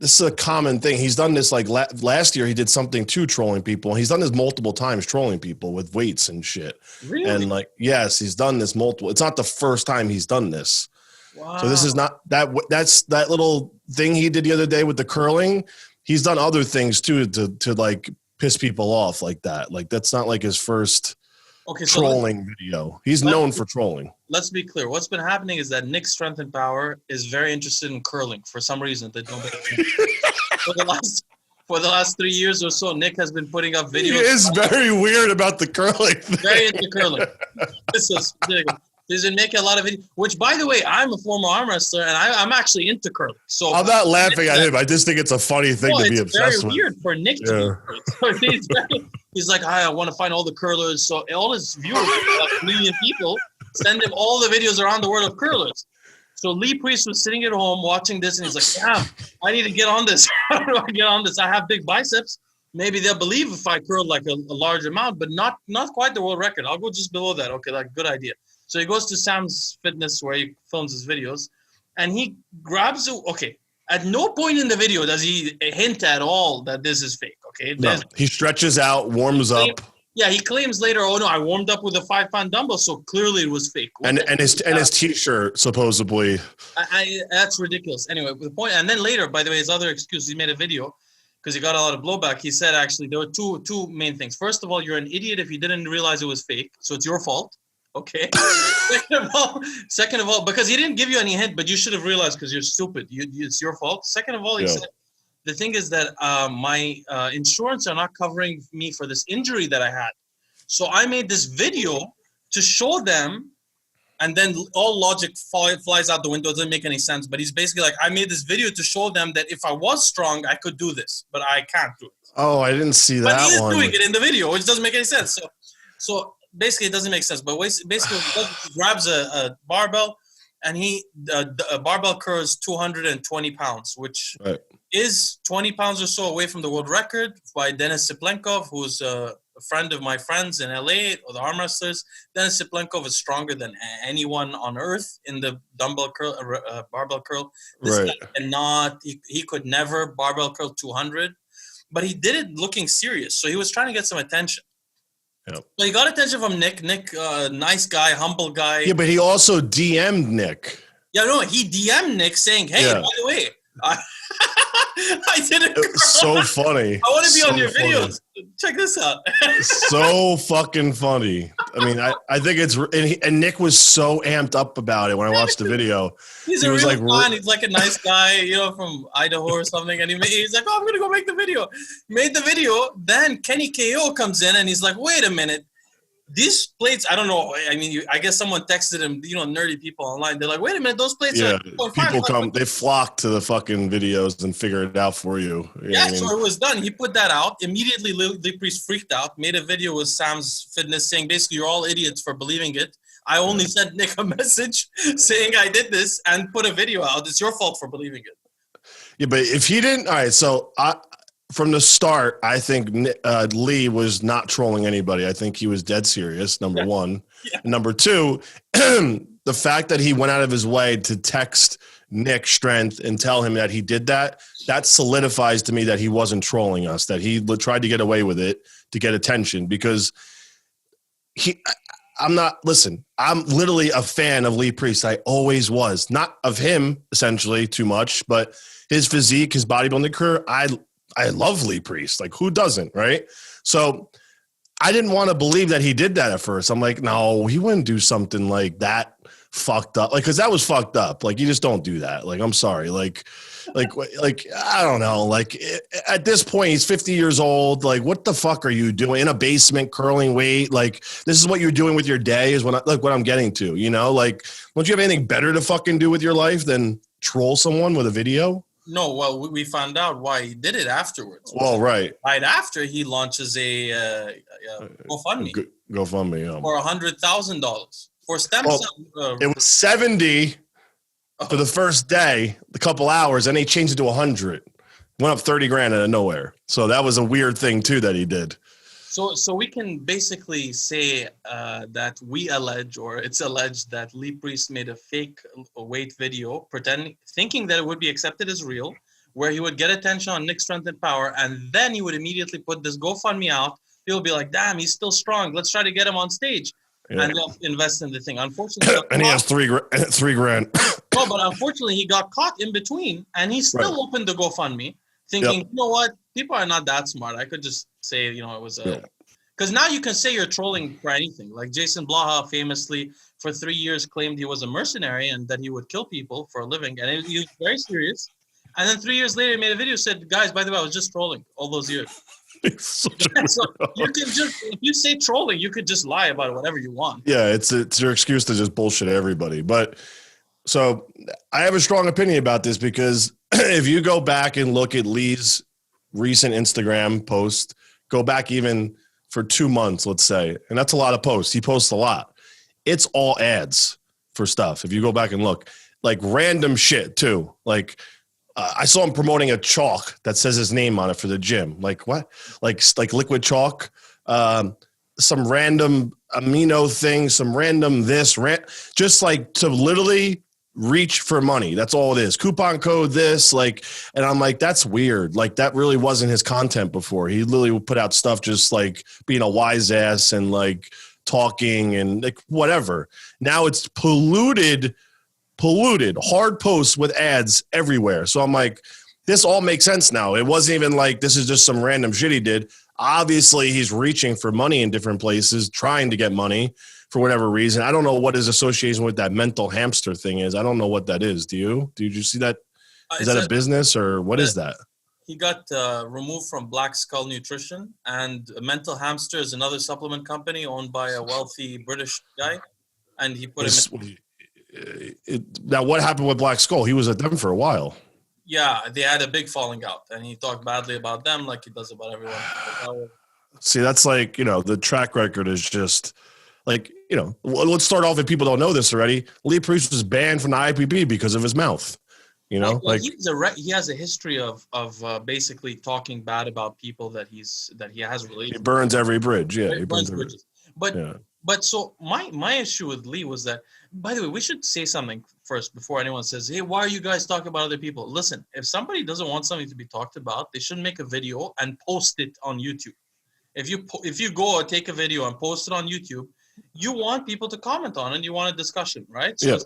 this is a common thing. He's done this like last year. He did something to trolling people. He's done this multiple times, trolling people with weights and shit. Really? And like, yes, he's done this multiple. It's not the first time he's done this. Wow. So this is not that. That's that little thing he did the other day with the curling. He's done other things too to like piss people off like that. Like that's not like his first trolling video. He's known for trolling. Let's be clear. What's been happening is that Nick's Strength and Power is very interested in curling for some reason that don't. For the last 3 years or so, Nick has been putting up videos. He is very weird about the curling thing. Very into curling. This is ridiculous. He's been making a lot of videos, which, by the way, I'm a former arm wrestler, and I'm actually into curling. So I'm not laughing at him. I just think it's a funny thing to be obsessed with. It's very weird for Nick to be curling. He's like, I want to find all the curlers. So all his viewers, like a million people, send him all the videos around the world of curlers. So Lee Priest was sitting at home watching this, and he's like, damn, I need to get on this. How do I get on this? I have big biceps. Maybe they'll believe if I curl like a large amount, but not quite the world record. I'll go just below that. Okay, like good idea. So he goes to Sam's Fitness where he films his videos, and he grabs at no point in the video does he hint at all that this is fake. Okay. No, he stretches out, warms up. Yeah, he claims later, oh no, I warmed up with a 5-pound dumbbell, so clearly it was fake. And his t-shirt supposedly. That's ridiculous. Anyway, the point, and then later, by the way, his other excuse, he made a video because he got a lot of blowback. He said actually there were two main things. First of all, you're an idiot if you didn't realize it was fake, so it's your fault. Okay. Second of all, because he didn't give you any hint, but you should have realized because you're stupid. It's your fault. Second of all, he said, the thing is that my insurance are not covering me for this injury that I had. So I made this video to show them, and then all logic flies out the window. It doesn't make any sense. But he's basically like, I made this video to show them that if I was strong, I could do this, but I can't do it. Oh, I didn't see that one. But he is doing it in the video, which doesn't make any sense. So basically, it doesn't make sense. But basically, he grabs a barbell, and a barbell curls 220 pounds, which is 20 pounds or so away from the world record by Denis Siplenkov, who's a friend of my friends in LA, or the arm wrestlers. Denis Siplenkov is stronger than anyone on earth in the dumbbell curl, barbell curl. He could never barbell curl 200, but he did it looking serious. So he was trying to get some attention. Yep. Well, he got attention from Nick. Nick, nice guy, humble guy. Yeah, but he also DM'd Nick. Yeah, no, he DM'd Nick saying, hey, by the way, I did it. It's so funny. I want to be on your videos. Check this out. So fucking funny. I mean, I think it's and Nick was so amped up about it when I watched the video. He's a real fan. He's like a nice guy, from Idaho or something. And he's like, oh, I'm gonna go make the video. Made the video. Then Kenny KO comes in and he's like, wait a minute. These plates, I don't know. I mean, I guess someone texted him, nerdy people online. They're like, wait a minute, those plates are people come, they flock to the fucking videos and figure it out for you. So it was done. He put that out. Immediately, Lee Priest freaked out, made a video with Sam's Fitness saying, basically, you're all idiots for believing it. I only sent Nick a message saying I did this and put a video out. It's your fault for believing it. Yeah, but if he didn't, all right, so from the start, I think Lee was not trolling anybody. I think he was dead serious, number one. Yeah. And number two, the fact that he went out of his way to text Nick Strength and tell him that he did that solidifies to me that he wasn't trolling us, that he tried to get away with it to get attention because I'm literally a fan of Lee Priest. I always was. Not of him, essentially, too much, but his physique, his bodybuilding career, I love Lee Priest. Like, who doesn't, right? So I didn't want to believe that he did that at first. I'm like, no, he wouldn't do something like fucked up. Like, because that was fucked up. Like, you just don't do that. Like, I'm sorry. Like, I don't know. Like, at this point, he's 50 years old. Like, what the fuck are you doing in a basement curling weight? Like, this is what you're doing with your day is what I'm getting to, Like, don't you have anything better to fucking do with your life than troll someone with a video? No, well, we found out why he did it afterwards. Well, right. Right after he launches a GoFundMe GoFundMe. for $100,000 for stem Well, cell. it was 70 for the first day, a couple hours, and they changed it to 100. Went up 30 grand out of nowhere. So that was a weird thing too that he did. So we can basically say that we allege, or it's alleged that Lee Priest made a fake weight video, thinking that it would be accepted as real, where he would get attention on Nick Strength and Power, and then he would immediately put this GoFundMe out. People be like, "Damn, he's still strong. Let's try to get him on stage." Yeah. And they'll invest in the thing. Unfortunately, and he has $3 grand. No, but unfortunately, he got caught in between, and he still opened the GoFundMe, thinking, you know what, people are not that smart. I could just say, it was a. Because now you can say you're trolling for anything. Like Jason Blaha famously, for 3 years, claimed he was a mercenary and that he would kill people for a living, and he was very serious. And then 3 years later, he made a video, said, "Guys, by the way, I was just trolling all those years." So you can just, if you say trolling, you could just lie about whatever you want. Yeah, it's your excuse to just bullshit everybody. But so I have a strong opinion about this because if you go back and look at Lee's recent Instagram post, go back even for 2 months, let's say, and that's a lot of posts. He posts a lot. It's all ads for stuff. If you go back and look, like random shit too, like. I saw him promoting a chalk that says his name on it for the gym. Like what? Like liquid chalk, some random amino thing, some random just like to literally reach for money. That's all it is. Coupon code this, and I'm like, that's weird. Like that really wasn't his content before. He literally would put out stuff just like being a wise ass and like talking and like whatever. Now it's polluted hard posts with ads everywhere. So I'm like, this all makes sense now. It wasn't even like this is just some random shit he did. Obviously, he's reaching for money in different places, trying to get money for whatever reason. I don't know what his association with that mental hamster thing is. I don't know what that is. Do you? Did you see that? Is that a business or what is that? He got removed from Black Skull Nutrition, and Mental Hamster is another supplement company owned by a wealthy British guy, and he put him in. Now, what happened with Black Skull? He was at them for a while. Yeah, they had a big falling out, and he talked badly about them like he does about everyone. See, that's like, the track record is just like, let's start off if people don't know this already. Lee Priest was banned from the IPB because of his mouth. Well, he has a history of basically talking bad about people that he has related. He burns every bridge. Yeah, he burns bridges. But so my issue with Lee was that, by the way, we should say something first before anyone says, "Hey, why are you guys talking about other people?" Listen, if somebody doesn't want something to be talked about, they should make a video and post it on YouTube. If you go or take a video and post it on YouTube, you want people to comment on it. You want a discussion, right? So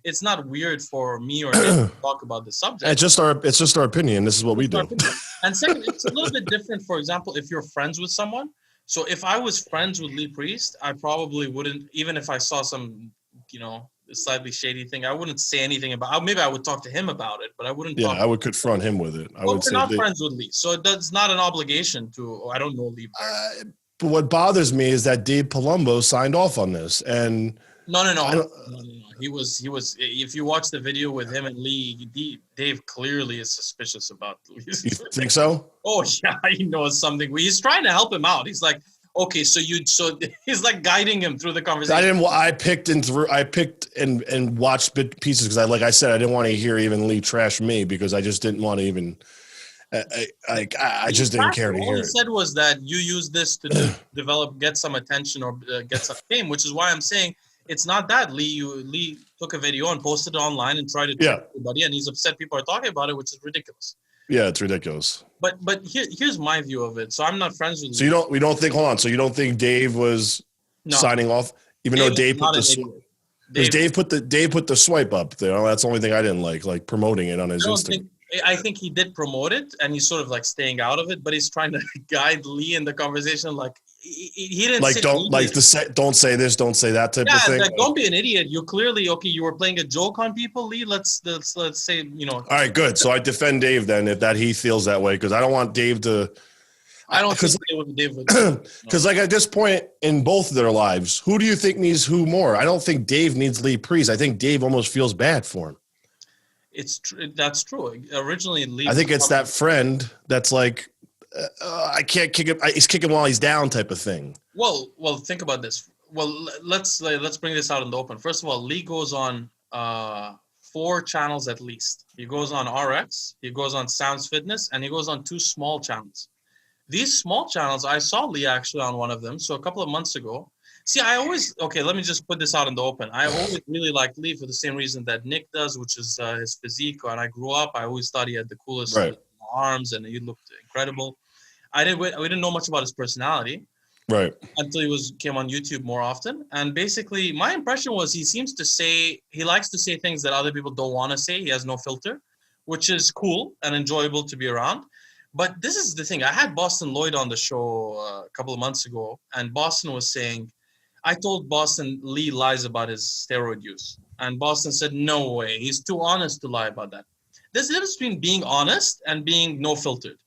it's not weird for me or him to talk about the subject. It's just our opinion. This is what we do. And second, it's a little bit different. For example, if you're friends with someone. So if I was friends with Lee Priest, I probably wouldn't, even if I saw some, slightly shady thing, I wouldn't say anything about. Maybe I would talk to him about it, but I wouldn't. Yeah, I would confront him with it. We're not friends with Lee, so that's not an obligation to. I don't know Lee. But what bothers me is that Dave Palumbo signed off on this, and no. He was. If you watch the video with him and Lee, Dave clearly is suspicious about Lee. You think so? Oh yeah, he knows something. He's trying to help him out. He's like, okay, so he's like guiding him through the conversation. I picked and watched pieces because like I said, I didn't want to hear even Lee trash me because I just didn't want to even. I just didn't care to hear it. All he said was that you use this to get some attention or get some fame, which is why I'm saying. It's not that Lee took a video and posted it online and tried to tell everybody, and he's upset people are talking about it, which is ridiculous. Yeah, it's ridiculous. But here's my view of it. So I'm not friends with. So you don't think Dave was signing off, even though Dave put the swipe up there. That's the only thing I didn't like promoting it on his Instagram. I think he did promote it, and he's sort of like staying out of it, but he's trying to guide Lee in the conversation. Like he didn't don't say this, don't say that type of thing. Like, don't be an idiot. You clearly you were playing a joke on people, Lee. Let's say All right, good. So I defend Dave then if he feels that way because I don't want Dave to. I don't think Dave would. Because like at this point in both of their lives, who do you think needs who more? I don't think Dave needs Lee Priest. I think Dave almost feels bad for him. That's true. Originally, Lee. I think it's that friend that's like, I can't kick him. He's kicking while he's down type of thing. Well, think about this. Well, let's bring this out in the open. First of all, Lee goes on 4 channels at least. He goes on RX, he goes on Sounds Fitness, and he goes on 2 small channels. These small channels, I saw Lee actually on one of them. So a couple of months ago. See, let me just put this out in the open. I always really liked Lee for the same reason that Nick does, which is his physique. When I grew up, I always thought he had the coolest arms and he looked incredible. We didn't know much about his personality. Right. Until he came on YouTube more often. And basically, my impression was he likes to say things that other people don't want to say. He has no filter, which is cool and enjoyable to be around. But this is the thing. I had Boston Lloyd on the show a couple of months ago, and Boston was saying, I told Boston Lee lies about his steroid use. And Boston said, no way. He's too honest to lie about that. There's a difference between being honest and being no filtered.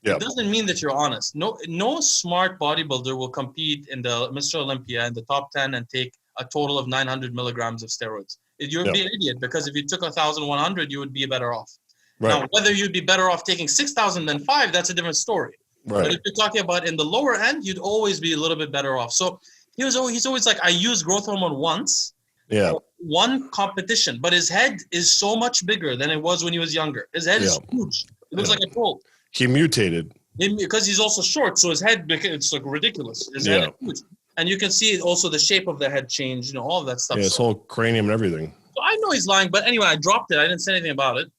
Yep. It doesn't mean that you're honest. No smart bodybuilder will compete in the Mr. Olympia in the top 10 and take a total of 900 milligrams of steroids. You'd be an idiot, because if you took 1,100, you would be better off. Right. Now, whether you'd be better off taking 6,000 than 5, that's a different story. Right. But if you're talking about in the lower end, you'd always be a little bit better off. So he's always like, I used growth hormone once. Yeah. One competition, but his head is so much bigger than it was when he was younger. His head is huge. It looks like a pole. He mutated. Because he's also short, so his head, it's like ridiculous. His head is huge. And you can see also the shape of the head change, all of that stuff. Yeah, his whole cranium and everything. So I know he's lying, but anyway, I dropped it. I didn't say anything about it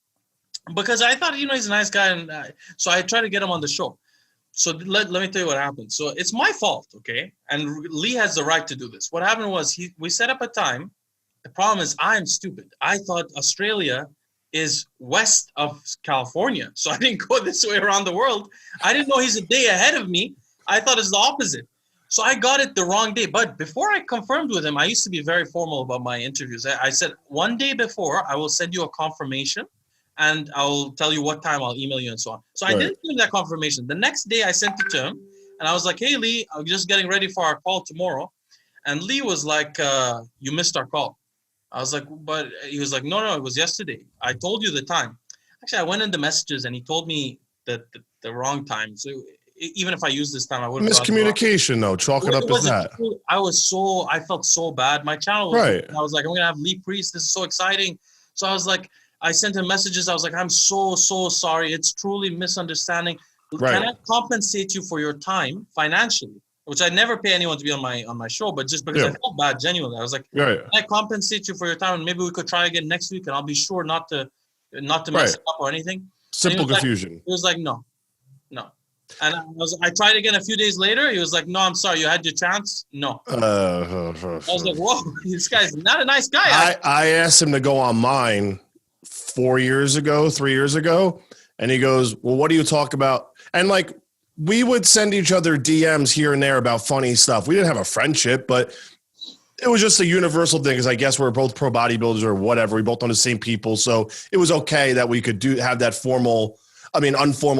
because I thought, he's a nice guy. And so I tried to get him on the show. So let me tell you what happened. So it's my fault, okay? And Lee has the right to do this. What happened was we set up a time. The problem is I'm stupid. I thought Australia is west of California. So I didn't go this way around the world. I didn't know he's a day ahead of me. I thought it's the opposite. So I got it the wrong day. But before I confirmed with him, I used to be very formal about my interviews. I said, one day before, I will send you a confirmation and I'll tell you what time, I'll email you and so on. So I didn't give him that confirmation. The next day I sent it to him and I was like, hey, Lee, I'm just getting ready for our call tomorrow. And Lee was like, you missed our call. I was like, but he was like, no, it was yesterday. I told you the time. Actually, I went in the messages and he told me the wrong time. So even if I used this time, I would have miscommunication though. Chalk it up as that. I felt so bad. My channel was, I was like, I'm gonna have Lee Priest. This is so exciting. So I was like, I sent him messages. I was like, I'm so sorry. It's truly misunderstanding. Can I compensate you for your time financially? Which I never pay anyone to be on my show, but just because I felt bad, genuinely, I was like, can I compensate you for your time, and maybe we could try again next week, and I'll be sure not to mess it up or anything. Simple confusion. He was like, no, and I tried again a few days later. He was like, no, I'm sorry, you had your chance. No. I was like, whoa, this guy's not a nice guy. I asked him to go on mine 3 years ago, and he goes, well, what do you talk about? And like, we would send each other DMs here and there about funny stuff. We didn't have a friendship, but it was just a universal thing because I guess we're both pro bodybuilders or whatever. We both know the same people. So it was okay that we could have that informal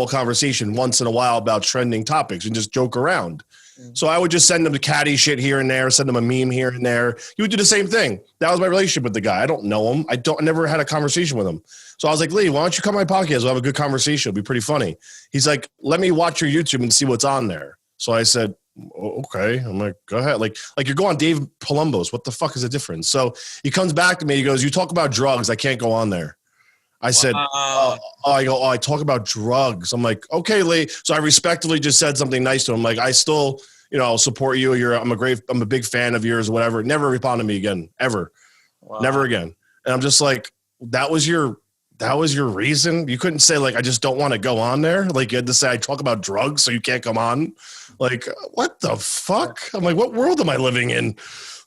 conversation once in a while about trending topics and just joke around. So I would just send them the catty shit here and there, send them a meme here and there. You would do the same thing. That was my relationship with the guy. I don't know him. I never had a conversation with him. So I was like, Lee, why don't you come on my podcast? We'll have a good conversation. It'll be pretty funny. He's like, let me watch your YouTube and see what's on there. So I said, okay. I'm like, go ahead. Like you're going Dave Palumbo's. What the fuck is the difference? So he comes back to me. He goes, you talk about drugs. I can't go on there. I said, I talk about drugs. I'm like, okay, Lee. So I respectfully just said something nice to him. Like, I still, support you. I'm a big fan of yours or whatever. Never respond to me again, ever. Wow. Never again. And I'm just like, that was your reason? You couldn't say like, I just don't want to go on there. Like you had to say, I talk about drugs, so you can't come on. Like, what the fuck? I'm like, what world am I living in?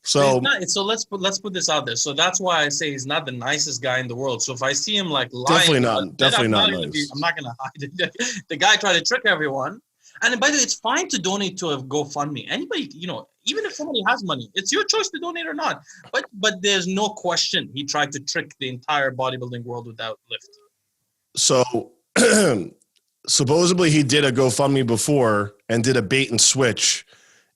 So let's put this out there. So that's why I say he's not the nicest guy in the world. So if I see him like lying, definitely not nice. I'm not gonna hide it. The guy tried to trick everyone. And by the way, it's fine to donate to a GoFundMe. Anybody, even if somebody has money, it's your choice to donate or not. But there's no question he tried to trick the entire bodybuilding world without lift. So supposedly he did a GoFundMe before and did a bait and switch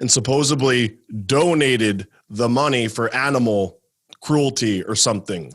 and supposedly donated the money for animal cruelty or something.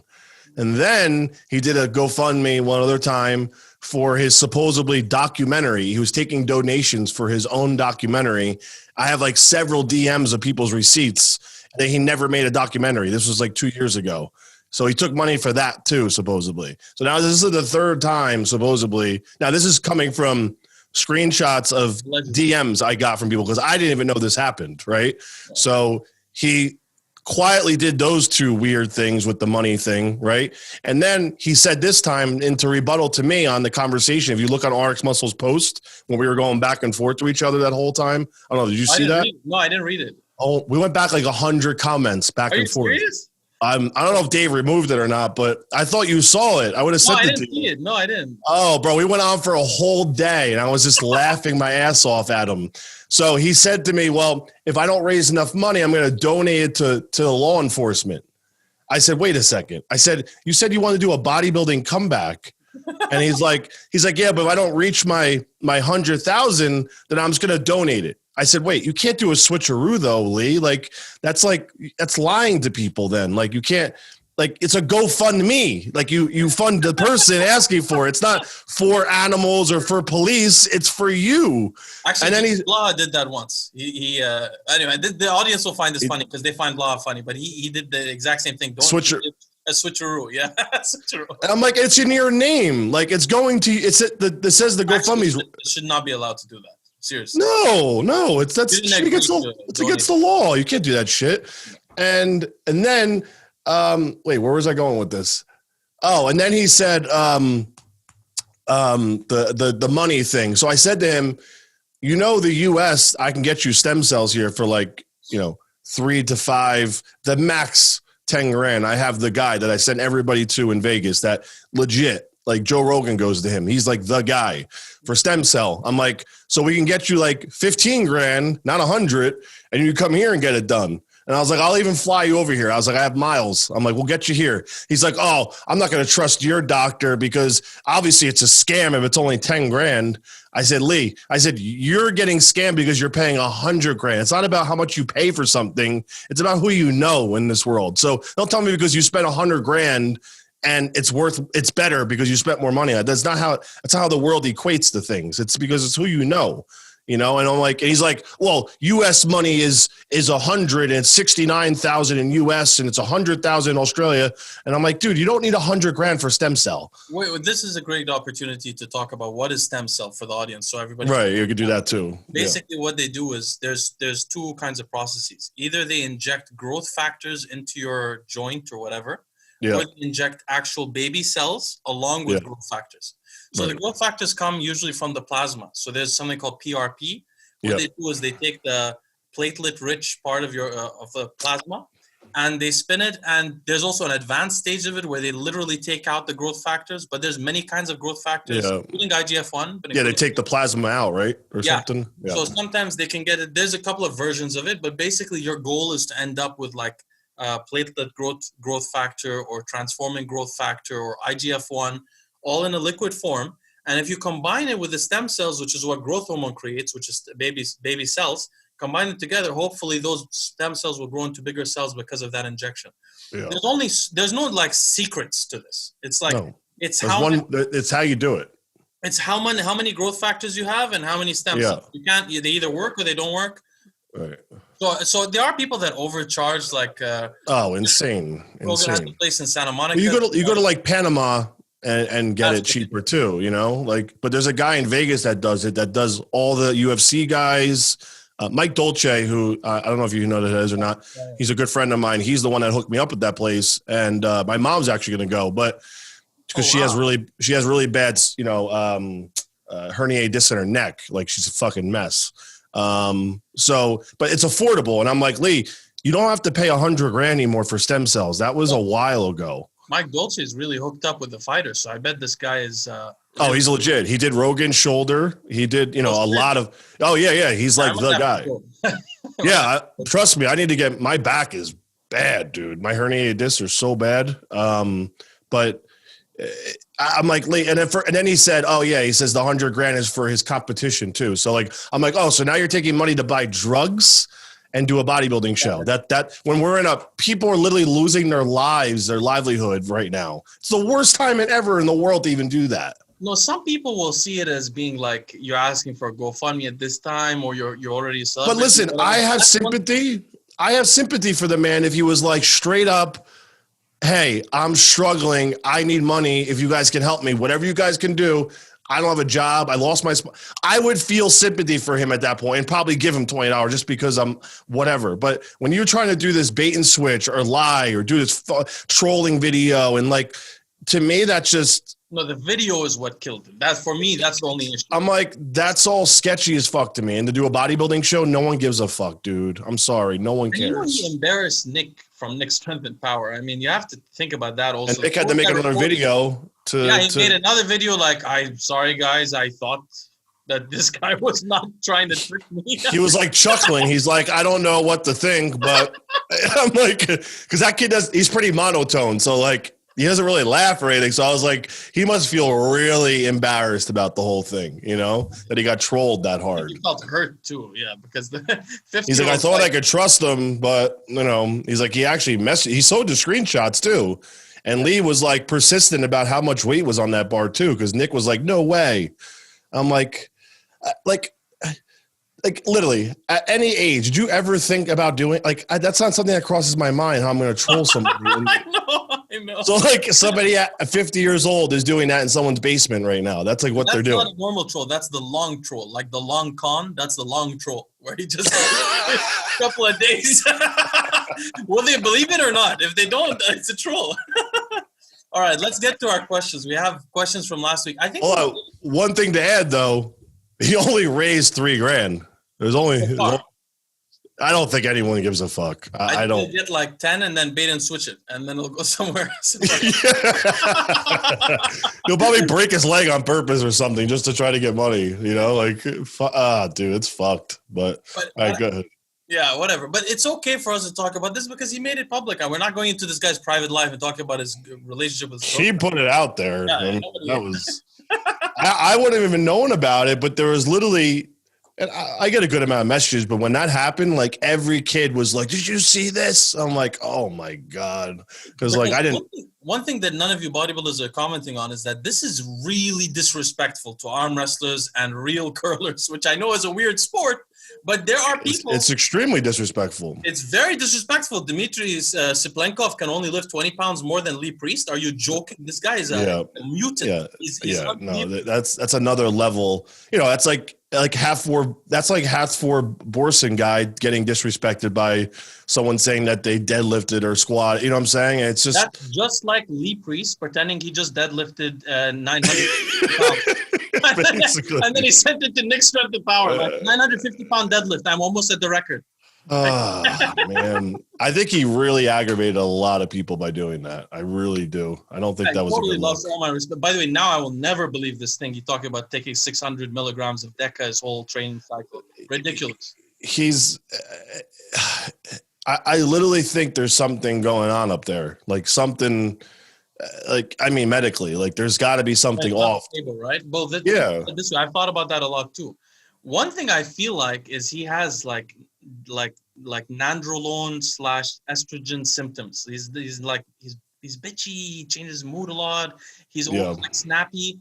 And then he did a GoFundMe one other time for his supposedly documentary. He was taking donations for his own documentary. I have like several DMs of people's receipts that he never made a documentary. This was like 2 years ago. So he took money for that too, supposedly. So now this is the third time, supposedly. Now this is coming from screenshots of DMs I got from people because I didn't even know this happened, right? So he quietly did those two weird things with the money thing, right? And then he said this time into rebuttal to me on the conversation. If you look on RX Muscle's post when we were going back and forth to each other that whole time, I don't know, did you see that? No, I didn't read it. Oh, we went back like 100 comments back and forth. Serious? I don't know if Dave removed it or not, but I thought you saw it. I would have sent it to you. No, I didn't. Oh, bro, we went on for a whole day, and I was just laughing my ass off at him. So he said to me, well, if I don't raise enough money, I'm going to donate it to law enforcement. I said, wait a second. I said, you said you want to do a bodybuilding comeback. And he's like, yeah, but if I don't reach my 100,000, then I'm just going to donate it. I said, wait, you can't do a switcheroo though, Lee. That's lying to people then. Like you can't, like it's a GoFundMe. Like you fund the person asking for it. It's not for animals or for police. It's for you. Actually, and then Blah did that once. Anyway, the audience will find this funny because they find Blah funny, but he did the exact same thing. A switcheroo, yeah. Switcheroo. And I'm like, it's in your name. Like it's going to, it says the GoFundMe. Should not be allowed to do that. Seriously. No, it's against the law. You can't do that shit. And then wait, where was I going with this? Oh, and then he said the money thing. So I said to him, the US, I can get you stem cells here for 3 to 5, the max 10 grand. I have the guy that I sent everybody to in Vegas that legit, like Joe Rogan goes to him. He's like the guy for stem cell. I'm like, so we can get you like 15 grand, not 100, and you come here and get it done. And I was like, I'll even fly you over here. I was like, I have miles. I'm like, we'll get you here. He's like, oh, I'm not going to trust your doctor because obviously it's a scam if it's only 10 grand. I said, Lee, you're getting scammed because you're paying 100 grand. It's not about how much you pay for something. It's about who you know in this world. So don't tell me because you spent 100 grand and it's better because you spent more money on it. That's not how the world equates to things. It's because it's who you know. And I'm like, and he's like, well, U.S. money is 100 and 69,000 in U.S. and it's 100,000 in Australia. And I'm like, dude, you don't need 100 grand for stem cell. Wait, this is a great opportunity to talk about what is stem cell for the audience, so everybody. Right, you could do that too. Basically, what they do is there's two kinds of processes. Either they inject growth factors into your joint or whatever, or they inject actual baby cells along with growth factors. So the growth factors come usually from the plasma. So there's something called PRP. What they do is they take the platelet-rich part of the plasma and they spin it. And there's also an advanced stage of it where they literally take out the growth factors. But there's many kinds of growth factors, including IGF-1. But they take the plasma out, right? Or something. Yeah. So sometimes they can get it. There's a couple of versions of it, but basically your goal is to end up with like platelet growth factor or transforming growth factor or IGF-1, all in a liquid form. And if you combine it with the stem cells, which is what growth hormone creates, which is baby cells, combine it together, hopefully those stem cells will grow into bigger cells because of that injection. Yeah. There's no like secrets to this. It's like it's how you do it. It's how many growth factors you have and how many stem cells. They either work or they don't work. Right. So there are people that overcharge like insane. Rogan has a place in Santa Monica. You go to like Panama and get it cheaper too, but there's a guy in Vegas that does it, that does all the UFC guys. Mike Dolce, who I don't know if you know who that is or not. He's a good friend of mine. He's the one that hooked me up with that place. And my mom's actually going to go, but because she has really bad, herniated disc in her neck. Like she's a fucking mess. But it's affordable. And I'm like, Lee, you don't have to pay 100 grand anymore for stem cells. That was a while ago. Mike Dolce is really hooked up with the fighters, so I bet this guy is. He's legit. He did Rogan's shoulder. He did, a lot of. Oh yeah. He's like the guy. Trust me. I need to get. My back is bad, dude. My herniated discs are so bad. But I'm like, and then he said, he says the 100 grand is for his competition too. So like, I'm like, so now you're taking money to buy drugs. and do a bodybuilding show. That when we're people are literally losing their lives, their livelihood right now. It's the worst time ever in the world to even do that. No, some people will see it as being like you're asking for a GoFundMe at this time, or you're already celebrating. But listen, I have sympathy. I have sympathy for the man if he was like straight up, hey, I'm struggling. I need money. If you guys can help me, whatever you guys can do. I don't have a job. I lost my spot. I would feel sympathy for him at that point and probably give him $20 just because I'm whatever. But when you're trying to do this bait and switch or lie or do this trolling video and like, to me, that's just. No, the video is what killed it. That for me, that's the only issue. I'm like, that's all sketchy as fuck to me. And to do a bodybuilding show, no one gives a fuck, dude. I'm sorry. No one cares. You know, he embarrassed Nick from Nick's Strength and Power. I mean, you have to think about that also. And Nick had to make another video. He made another video like, I'm sorry, guys. I thought that this guy was not trying to trick me. He was like chuckling. He's like, I don't know what to think, but I'm like, because that kid he's pretty monotone. So like, he doesn't really laugh or anything. So I was like, he must feel really embarrassed about the whole thing, you know, that he got trolled that hard. He felt hurt too. Yeah. Because he's like, I thought I could trust him, but you know, he's like, he actually he showed the screenshots too. And Lee was like persistent about how much weight was on that bar too. Cause Nick was like, no way. I'm like literally at any age, did you ever think about doing that's not something that crosses my mind, how I'm going to troll somebody. I know. So like somebody at 50 years old is doing that in someone's basement right now. That's like what they're doing. That's not a normal troll. That's the long troll. Like the long con. That's the long troll where he just a couple of days. Will they believe it or not? If they don't, it's a troll. All right, let's get to our questions. We have questions from last week. I think. One thing to add though, he only raised $3,000. There's only. I don't think anyone gives a fuck. I don't get like 10 and then bait and switch it, and then it'll go somewhere else. He'll probably break his leg on purpose or something just to try to get money. You know, like, dude, it's fucked. But all right, go ahead. Yeah, whatever. But it's okay for us to talk about this because he made it public, and we're not going into this guy's private life and talking about his relationship with. He put it out there. Yeah, that was. I wouldn't have even known about it, but there was literally. And I get a good amount of messages, but when that happened, like every kid was like, did you see this? I'm like, oh my God. Because like I didn't. One thing that none of you bodybuilders are commenting on is that this is really disrespectful to arm wrestlers and real curlers, which I know is a weird sport, but there are people. It's extremely disrespectful. It's very disrespectful. Dmitry Siplenkov can only lift 20 pounds more than Lee Priest. Are you joking? This guy is a mutant. Yeah, he's no, that's another level. You know, that's like half for Borson guy getting disrespected by someone saying that they deadlifted or squat. You know what I'm saying? It's just that's just like Lee Priest pretending he just deadlifted 950 pounds. And then he sent it to Nick Strength and Power, like 950 pound deadlift. I'm almost at the record. Oh man, I think he really aggravated a lot of people by doing that. I really do. I don't think that was totally a good lost look. all my respect. By the way, now I will never believe this thing. He talking about taking 600 milligrams of Deca his whole training cycle. Ridiculous. He's. I literally think there's something going on up there, like something. Medically, like there's got to be something off. Stable, right? Well, yeah. This way, I've thought about that a lot too. One thing I feel like is he has like nandrolone / estrogen symptoms. He's bitchy, he changes mood a lot, he's always like snappy.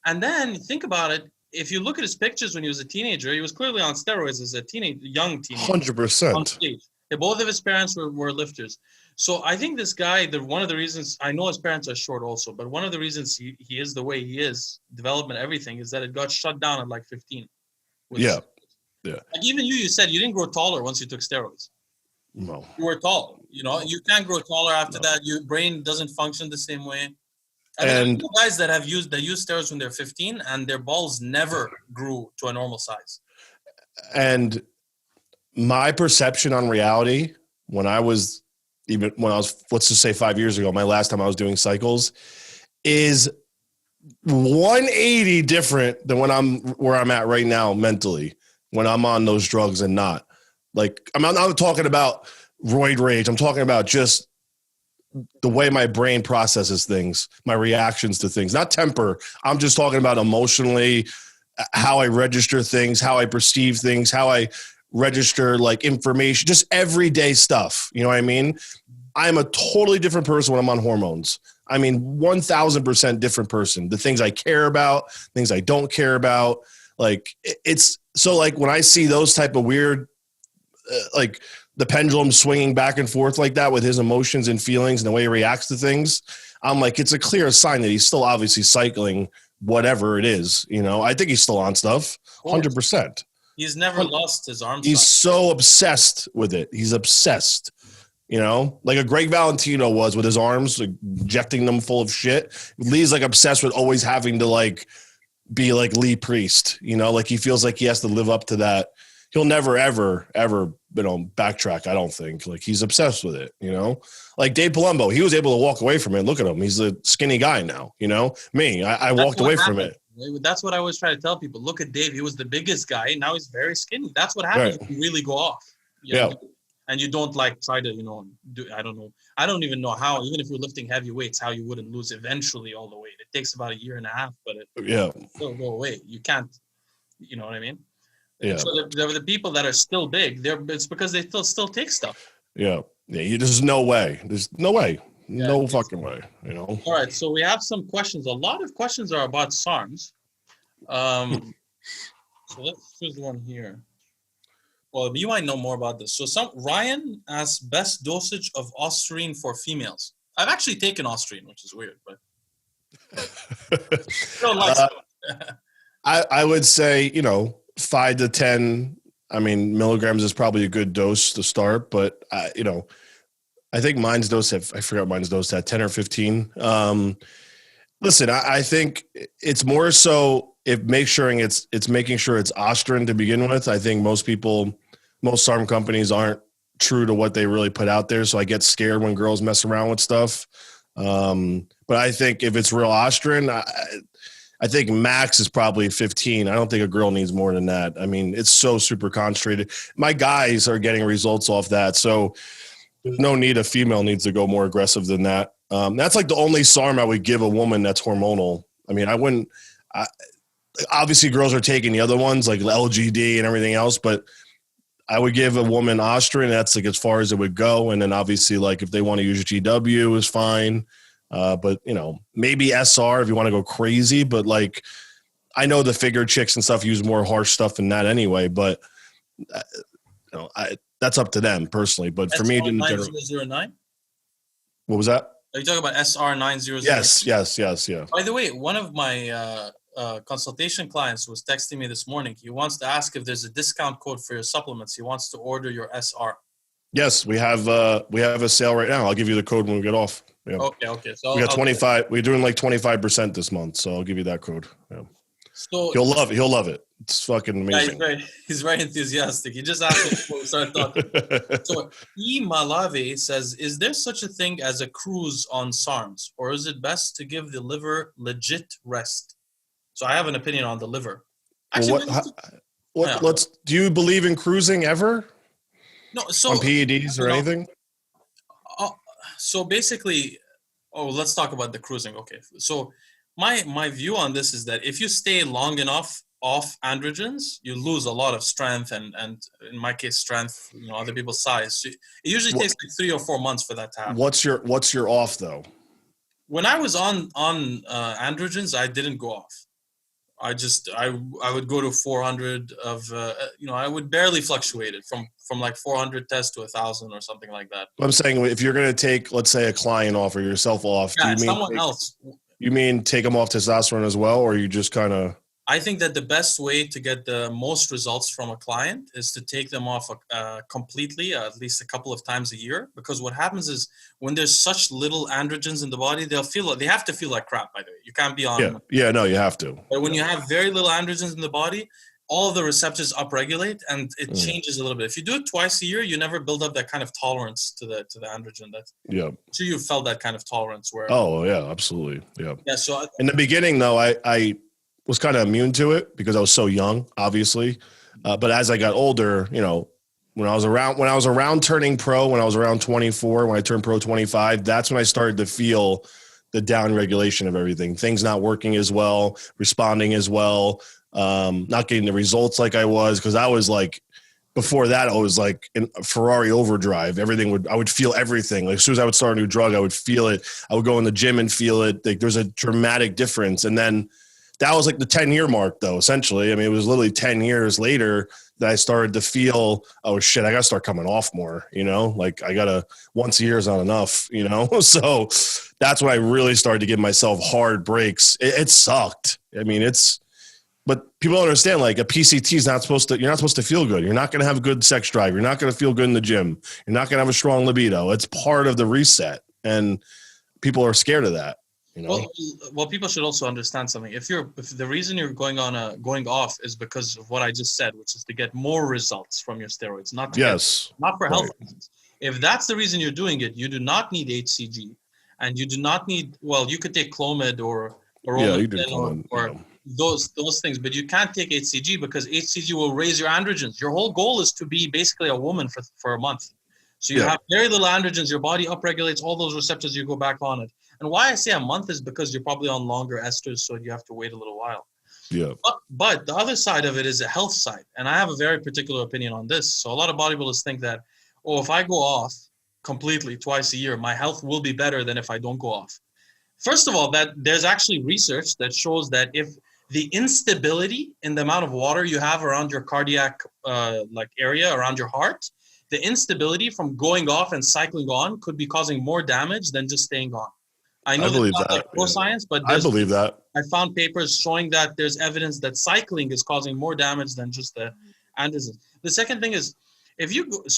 And then think about it, if you look at his pictures when he was a teenager, he was clearly on steroids as a young teenager. 100%. On stage. Both of his parents were lifters. So I think this guy, one of the reasons, I know his parents are short also, but one of the reasons he is the way he is, development, everything, is that it got shut down at like 15. Yeah. Like even you said you didn't grow taller once you took steroids. No. You were tall. You know, you can't grow taller after that. Your brain doesn't function the same way. I know guys that use steroids when they're 15 and their balls never grew to a normal size. And my perception on reality when I was, let's just say 5 years ago, my last time I was doing cycles, is 180 different than where I'm at right now mentally when I'm on those drugs and not. Like, I'm not talking about roid rage. I'm talking about just the way my brain processes things, my reactions to things, not temper. I'm just talking about emotionally, how I register things, how I perceive things, how I register like information, just everyday stuff. You know what I mean? I'm a totally different person when I'm on hormones. I mean, 1000% different person. The things I care about, things I don't care about. Like it's so like when I see those type of weird, like the pendulum swinging back and forth like that with his emotions and feelings and the way he reacts to things, I'm like, it's a clear sign that he's still obviously cycling whatever it is. You know, I think he's still on stuff 100%. He's never lost his arm. He's so obsessed with it. He's obsessed. You know, like a Greg Valentino was with his arms, like, injecting them full of shit. Lee's like obsessed with always having to like be like Lee Priest, you know, like he feels like he has to live up to that. He'll never, ever, ever, backtrack. I don't think. Like he's obsessed with it, you know, like Dave Palumbo, he was able to walk away from it. Look at him. He's a skinny guy now, you know, I walked away from it. That's what I always try to tell people. Look at Dave. He was the biggest guy. Now he's very skinny. That's what happens if you really go off. You know? And you don't like try to, do, I don't know. I don't even know how, even if you're lifting heavy weights, how you wouldn't lose eventually all the weight. It takes about 1.5 years, but it still go away. You can't, you know what I mean? Yeah. So the people that are still big, it's because they still take stuff. Yeah. Yeah. There's no way. There's no way. Yeah, no fucking way, you know? All right. So we have some questions. A lot of questions are about SARMs. So let's choose one here. Well, you might know more about this. So Ryan asks best dosage of Austrian for females. I've actually taken Austrian, which is weird, but don't like I would say, 5 to 10. I mean, milligrams is probably a good dose to start, but I think mine's dose I forgot mine's dose at 10 or 15. Listen, I think it's more so making sure it's Austrian to begin with. I think most SARM companies aren't true to what they really put out there. So I get scared when girls mess around with stuff. But I think if it's real Austrian, I think max is probably 15. I don't think a girl needs more than that. I mean, it's so super concentrated. My guys are getting results off that. So there's no need a female needs to go more aggressive than that. That's like the only SARM I would give a woman that's hormonal. I mean, obviously girls are taking the other ones like LGD and everything else, but I would give a woman Austrian. That's like as far as it would go. And then obviously like if they want to use GW is fine. But maybe SR if you want to go crazy, but like, I know the figure chicks and stuff use more harsh stuff than that anyway, but that's up to them personally. But for me, SR9009? What was that? Are you talking about SR9009? Yes. Yeah. By the way, one of my consultation clients was texting me this morning. He wants to ask if there's a discount code for your supplements. He wants to order your SR. Yes, we have a sale right now. I'll give you the code when we get off. Yeah. Okay. So we got 25. We're doing like 25% this month, so I'll give you that code. Yeah. So He'll love it. It's fucking amazing. Yeah, he's very enthusiastic. He just asked me before we started talking. So E. Malave says, is there such a thing as a cruise on SARMs, or is it best to give the liver legit rest? So I have an opinion on the liver. Actually, do you believe in cruising ever? No, so on PEDs or anything? So basically, let's talk about the cruising. Okay. So my view on this is that if you stay long enough off androgens, you lose a lot of strength and in my case, strength, other people's size. So it usually takes like 3 or 4 months for that to happen. What's your off though? When I was on androgens, I didn't go off. I would go to 400 of, I would barely fluctuate it from like 400 tests to 1,000 or something like that. I'm saying if you're going to take, let's say, a client off or yourself off, do you mean someone else? You mean take them off testosterone as well, or you just kind of? I think that the best way to get the most results from a client is to take them off completely, at least a couple of times a year. Because what happens is when there's such little androgens in the body, they have to feel like crap. By the way, you can't be on. Yeah, no, you have to. But when you have very little androgens in the body, all of the receptors upregulate, and it changes a little bit. If you do it twice a year, you never build up that kind of tolerance to the androgen. So you've felt that kind of tolerance where. Oh yeah, absolutely. Yeah. Yeah. So in the beginning, though, I was kind of immune to it because I was so young, obviously. But as I got older, when I was around turning pro, when I was around 24, when I turned pro 25, that's when I started to feel the down regulation of everything. Things not working as well, responding as well, not getting the results like I was, because I was like before that, I was like in Ferrari overdrive. I would feel everything. Like as soon as I would start a new drug, I would feel it. I would go in the gym and feel it. Like there's a dramatic difference. And then that was like the 10-year mark though, essentially. I mean, it was literally 10 years later that I started to feel, oh shit, I got to start coming off more, like once a year is not enough, So that's when I really started to give myself hard breaks. It sucked. I mean, but people don't understand, like a PCT is you're not supposed to feel good. You're not going to have a good sex drive. You're not going to feel good in the gym. You're not going to have a strong libido. It's part of the reset. And people are scared of that, Well, people should also understand something. If the reason you're going off is because of what I just said, which is to get more results from your steroids, not for health reasons. If that's the reason you're doing it, you do not need HCG, and you do not need. Well, you could take Clomid or those things, but you can't take HCG because HCG will raise your androgens. Your whole goal is to be basically a woman for a month. So you have very little androgens. Your body upregulates all those receptors. You go back on it. And why I say a month is because you're probably on longer esters, so you have to wait a little while. Yeah. But the other side of it is a health side. And I have a very particular opinion on this. So a lot of bodybuilders think that, if I go off completely twice a year, my health will be better than if I don't go off. First of all, that there's actually research that shows that if the instability in the amount of water you have around your cardiac area, around your heart, the instability from going off and cycling on could be causing more damage than just staying on. I believe that's not pro science, but I believe that. I found papers showing that there's evidence that cycling is causing more damage than just the androgens. The second thing is, let's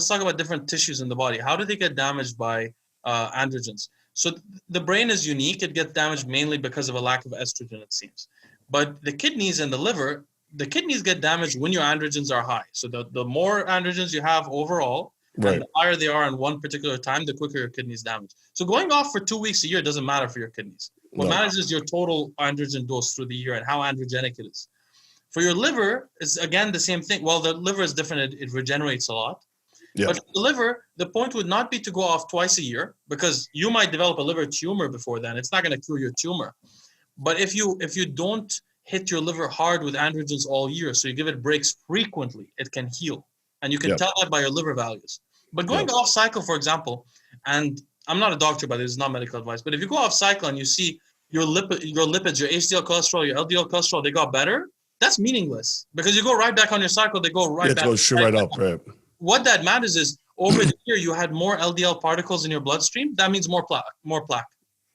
talk about different tissues in the body. How do they get damaged by androgens? So the brain is unique. It gets damaged mainly because of a lack of estrogen, it seems. But the kidneys and the liver, the kidneys get damaged when your androgens are high. So the more androgens you have overall, and the higher they are in one particular time, the quicker your kidneys damage. So going off for 2 weeks a year doesn't matter for your kidneys. What matters is your total androgen dose through the year and how androgenic it is. For your liver, it's again the same thing. Well, the liver is different. It regenerates a lot. Yeah. But for the liver, the point would not be to go off twice a year because you might develop a liver tumor before then. It's not going to cure your tumor. But if you don't hit your liver hard with androgens all year, so you give it breaks frequently, it can heal. And you can tell that by your liver values. But going off cycle, for example, and I'm not a doctor, but this is not medical advice, but if you go off cycle and you see your lipids, your HDL cholesterol, your LDL cholesterol, they got better, that's meaningless because you go right back on your cycle, they go right back. It goes right up, right. What that matters is over the year, you had more LDL particles in your bloodstream. That means more plaque.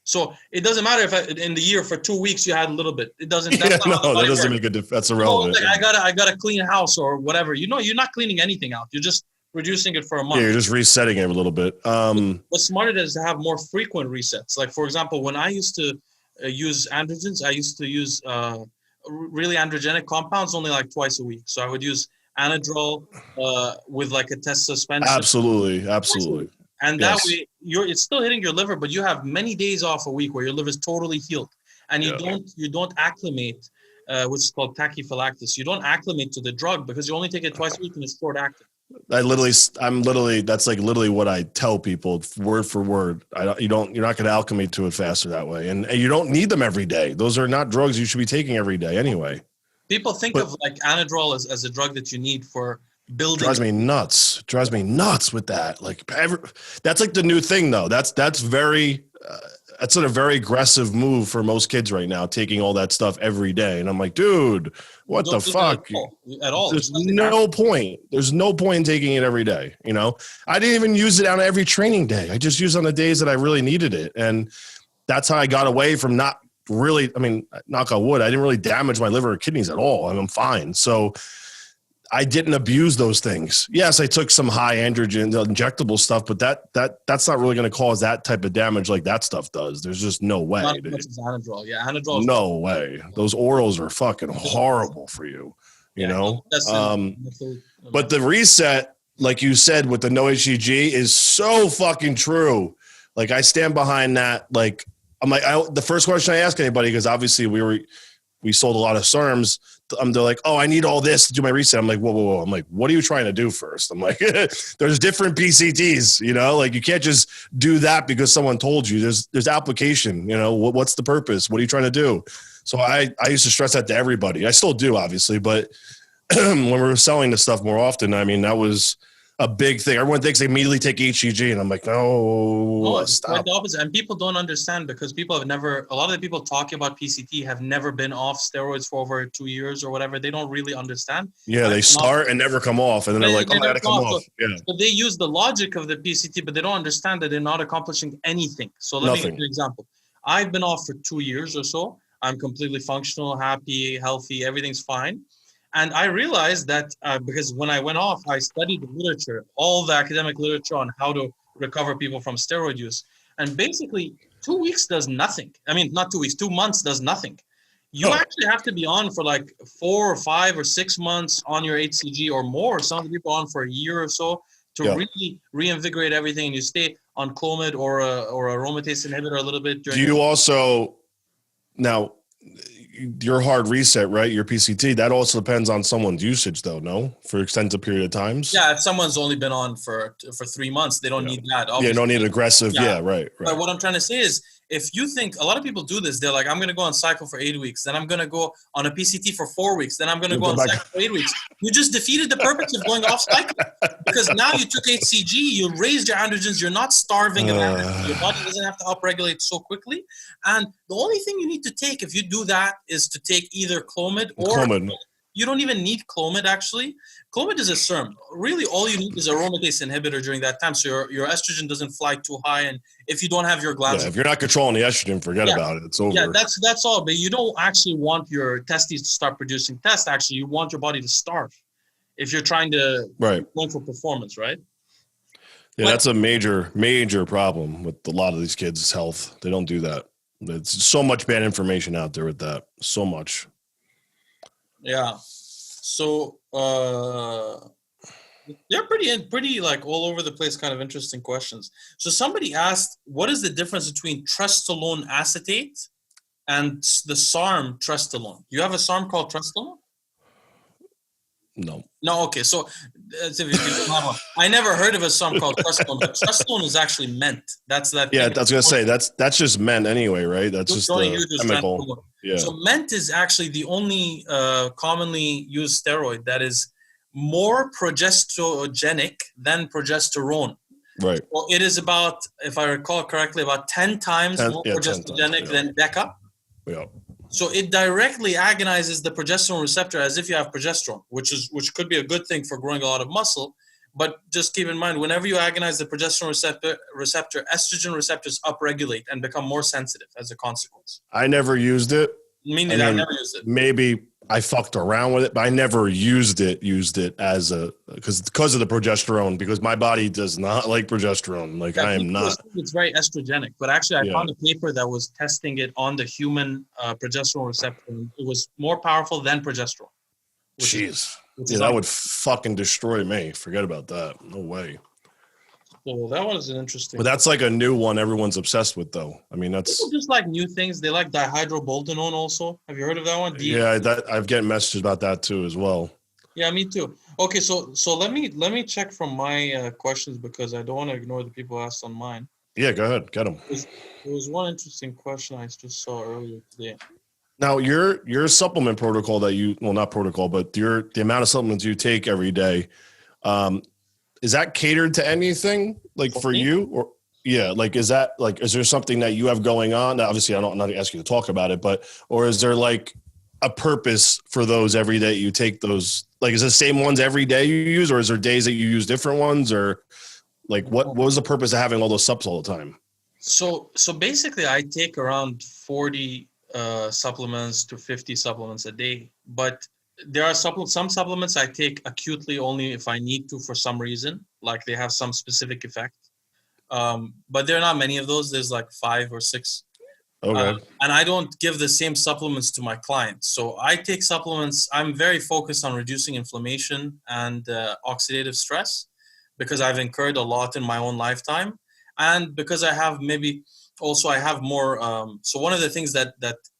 So it doesn't matter if in the year for 2 weeks you had a little bit. It doesn't. That doesn't make a difference. That's irrelevant. I gotta clean a house or whatever. You're not cleaning anything out. You're just reducing it for a month. Yeah, you're just resetting it a little bit. What's smarter is to have more frequent resets. Like for example, when I used to use androgens, I used to use really androgenic compounds only like twice a week. So I would use Anadrol with like a test suspension. Absolutely. And that way, it's still hitting your liver, but you have many days off a week where your liver is totally healed, and you don't acclimate, which is called tachyphylactis. You don't acclimate to the drug because you only take it twice a week and it's short acting. That's like literally what I tell people word for word. You're not going to acclimate to it faster that way, and you don't need them every day. Those are not drugs you should be taking every day anyway. People think of like Anadrol as a drug that you need for building. Drives me nuts with that. Like that's like the new thing though. That's very that's a very aggressive move for most kids right now, taking all that stuff every day. And I'm like, dude, what the fuck? At all. There's no point. There's no point in taking it every day. I didn't even use it on every training day. I just used it on the days that I really needed it. And that's how I got away from not really, knock on wood, I didn't really damage my liver or kidneys at all. I'm fine. So I didn't abuse those things. Yes, I took some high androgen injectable stuff, but that's not really going to cause that type of damage like that stuff does. There's just no way. Not as much as Anadrol. Yeah, Anadrol. No way. Those orals are fucking horrible for you. You know. But the reset, like you said, with the no HCG is so fucking true. Like I stand behind that. Like the first question I ask anybody, because obviously we sold a lot of SERMs. They're like, oh, I need all this to do my reset. I'm like, whoa. I'm like, what are you trying to do first? I'm like, there's different PCTs, like you can't just do that because someone told you. There's application, what's the purpose? What are you trying to do? So I used to stress that to everybody. I still do, obviously, but when we were selling this stuff more often, I mean, that was a big thing. Everyone thinks they immediately take HCG, and I'm like, no, it's quite stop. the opposite. And people don't understand because people have never, a lot of the people talking about PCT have never been off steroids for over 2 years or whatever. They don't really understand. Yeah, they start and never come off, and then they're like, oh, I gotta come off. Yeah. So they use the logic of the PCT, but they don't understand that they're not accomplishing anything. So let me give you an example. I've been off for 2 years or so. I'm completely functional, happy, healthy, everything's fine. And I realized that because when I went off, I studied the literature, all the academic literature on how to recover people from steroid use. And basically, 2 weeks does nothing. I mean, not 2 weeks, 2 months does nothing. You actually have to be on for like 4 or 5 or 6 months on your HCG or more. Some of the people are on for a year or so to really reinvigorate everything. And you stay on Clomid or a aromatase inhibitor a little bit. Do you also, now, your hard reset, right? Your PCT, that also depends on someone's usage though, no? For extensive period of times? Yeah, if someone's only been on for 3 months, they don't need that. Obviously. Yeah, don't need aggressive. Yeah, right. But what I'm trying to say is, if you think, a lot of people do this, they're like, I'm going to go on cycle for 8 weeks, then I'm going to go on a PCT for 4 weeks, then I'm going to go on cycle for 8 weeks. You just defeated the purpose of going off cycle because now you took HCG, you raised your androgens, you're not starving of androgens, your body doesn't have to upregulate so quickly. And the only thing you need to take if you do that is to take either Clomid or you don't even need Clomid actually. Clomid is a SERM. Really, all you need is aromatase inhibitor during that time, so your estrogen doesn't fly too high. And if you don't have your glands, if you're not controlling the estrogen, forget about it. It's over. Yeah, that's all. But you don't actually want your testes to start producing tests. Actually, you want your body to starve if you're trying to go for performance, right? Yeah, that's a major problem with a lot of these kids' health. They don't do that. There's so much bad information out there with that. So much. Yeah. So they're pretty like all over the place, kind of interesting questions. So somebody asked, what is the difference between trestolone acetate and the SARM trestolone? You have a SARM called trestolone? No. Okay. So I never heard of a SARM called trestolone, but trestolone is actually mint. That's that. Yeah, I was gonna say that's just mint anyway, right? That's just the chemical. Yeah. So mint is actually the only commonly used steroid that is more progesterogenic than progesterone. Right. Well, it is about, if I recall correctly, about 10 times more progesterogenic than DECA. Yeah. So it directly agonizes the progesterone receptor as if you have progesterone, which could be a good thing for growing a lot of muscle. But just keep in mind, whenever you agonize the progesterone receptor, estrogen receptors upregulate and become more sensitive as a consequence. I never used it. Me neither. I never used it. Maybe I fucked around with it, but I never used it as because of the progesterone, because my body does not like progesterone. Like I am not. It's very estrogenic, but actually I found a paper that was testing it on the human progesterone receptor. And it was more powerful than progesterone. Jeez. That would fucking destroy me. Forget about that. No way. So that was an interesting. But that's like a new one everyone's obsessed with, though. I mean, that's people just like new things. They like dihydroboldenone also. Have you heard of that one? I've getting messages about that too as well. Yeah, me too. Okay, so let me check from my questions because I don't want to ignore the people asked on mine. Yeah, go ahead, get them. There was one interesting question I just saw earlier today. Now, your supplement protocol not protocol, but the amount of supplements you take every day, is that catered to anything like for you or is there something that you have going on? Now, obviously, I'm not asking you to talk about it, or is there like a purpose for those every day you take those? Like, is it the same ones every day you use, or is there days that you use different ones, or like what was the purpose of having all those subs all the time? So basically, I take around 40 supplements to 50 supplements a day, but there are some supplements I take acutely only if I need to for some reason, like they have some specific effect. But there are not many of those. There's like 5 or 6. Okay. And I don't give the same supplements to my clients. So I take supplements. I'm very focused on reducing inflammation and oxidative stress because I've incurred a lot in my own lifetime. And because I have more. So one of the things that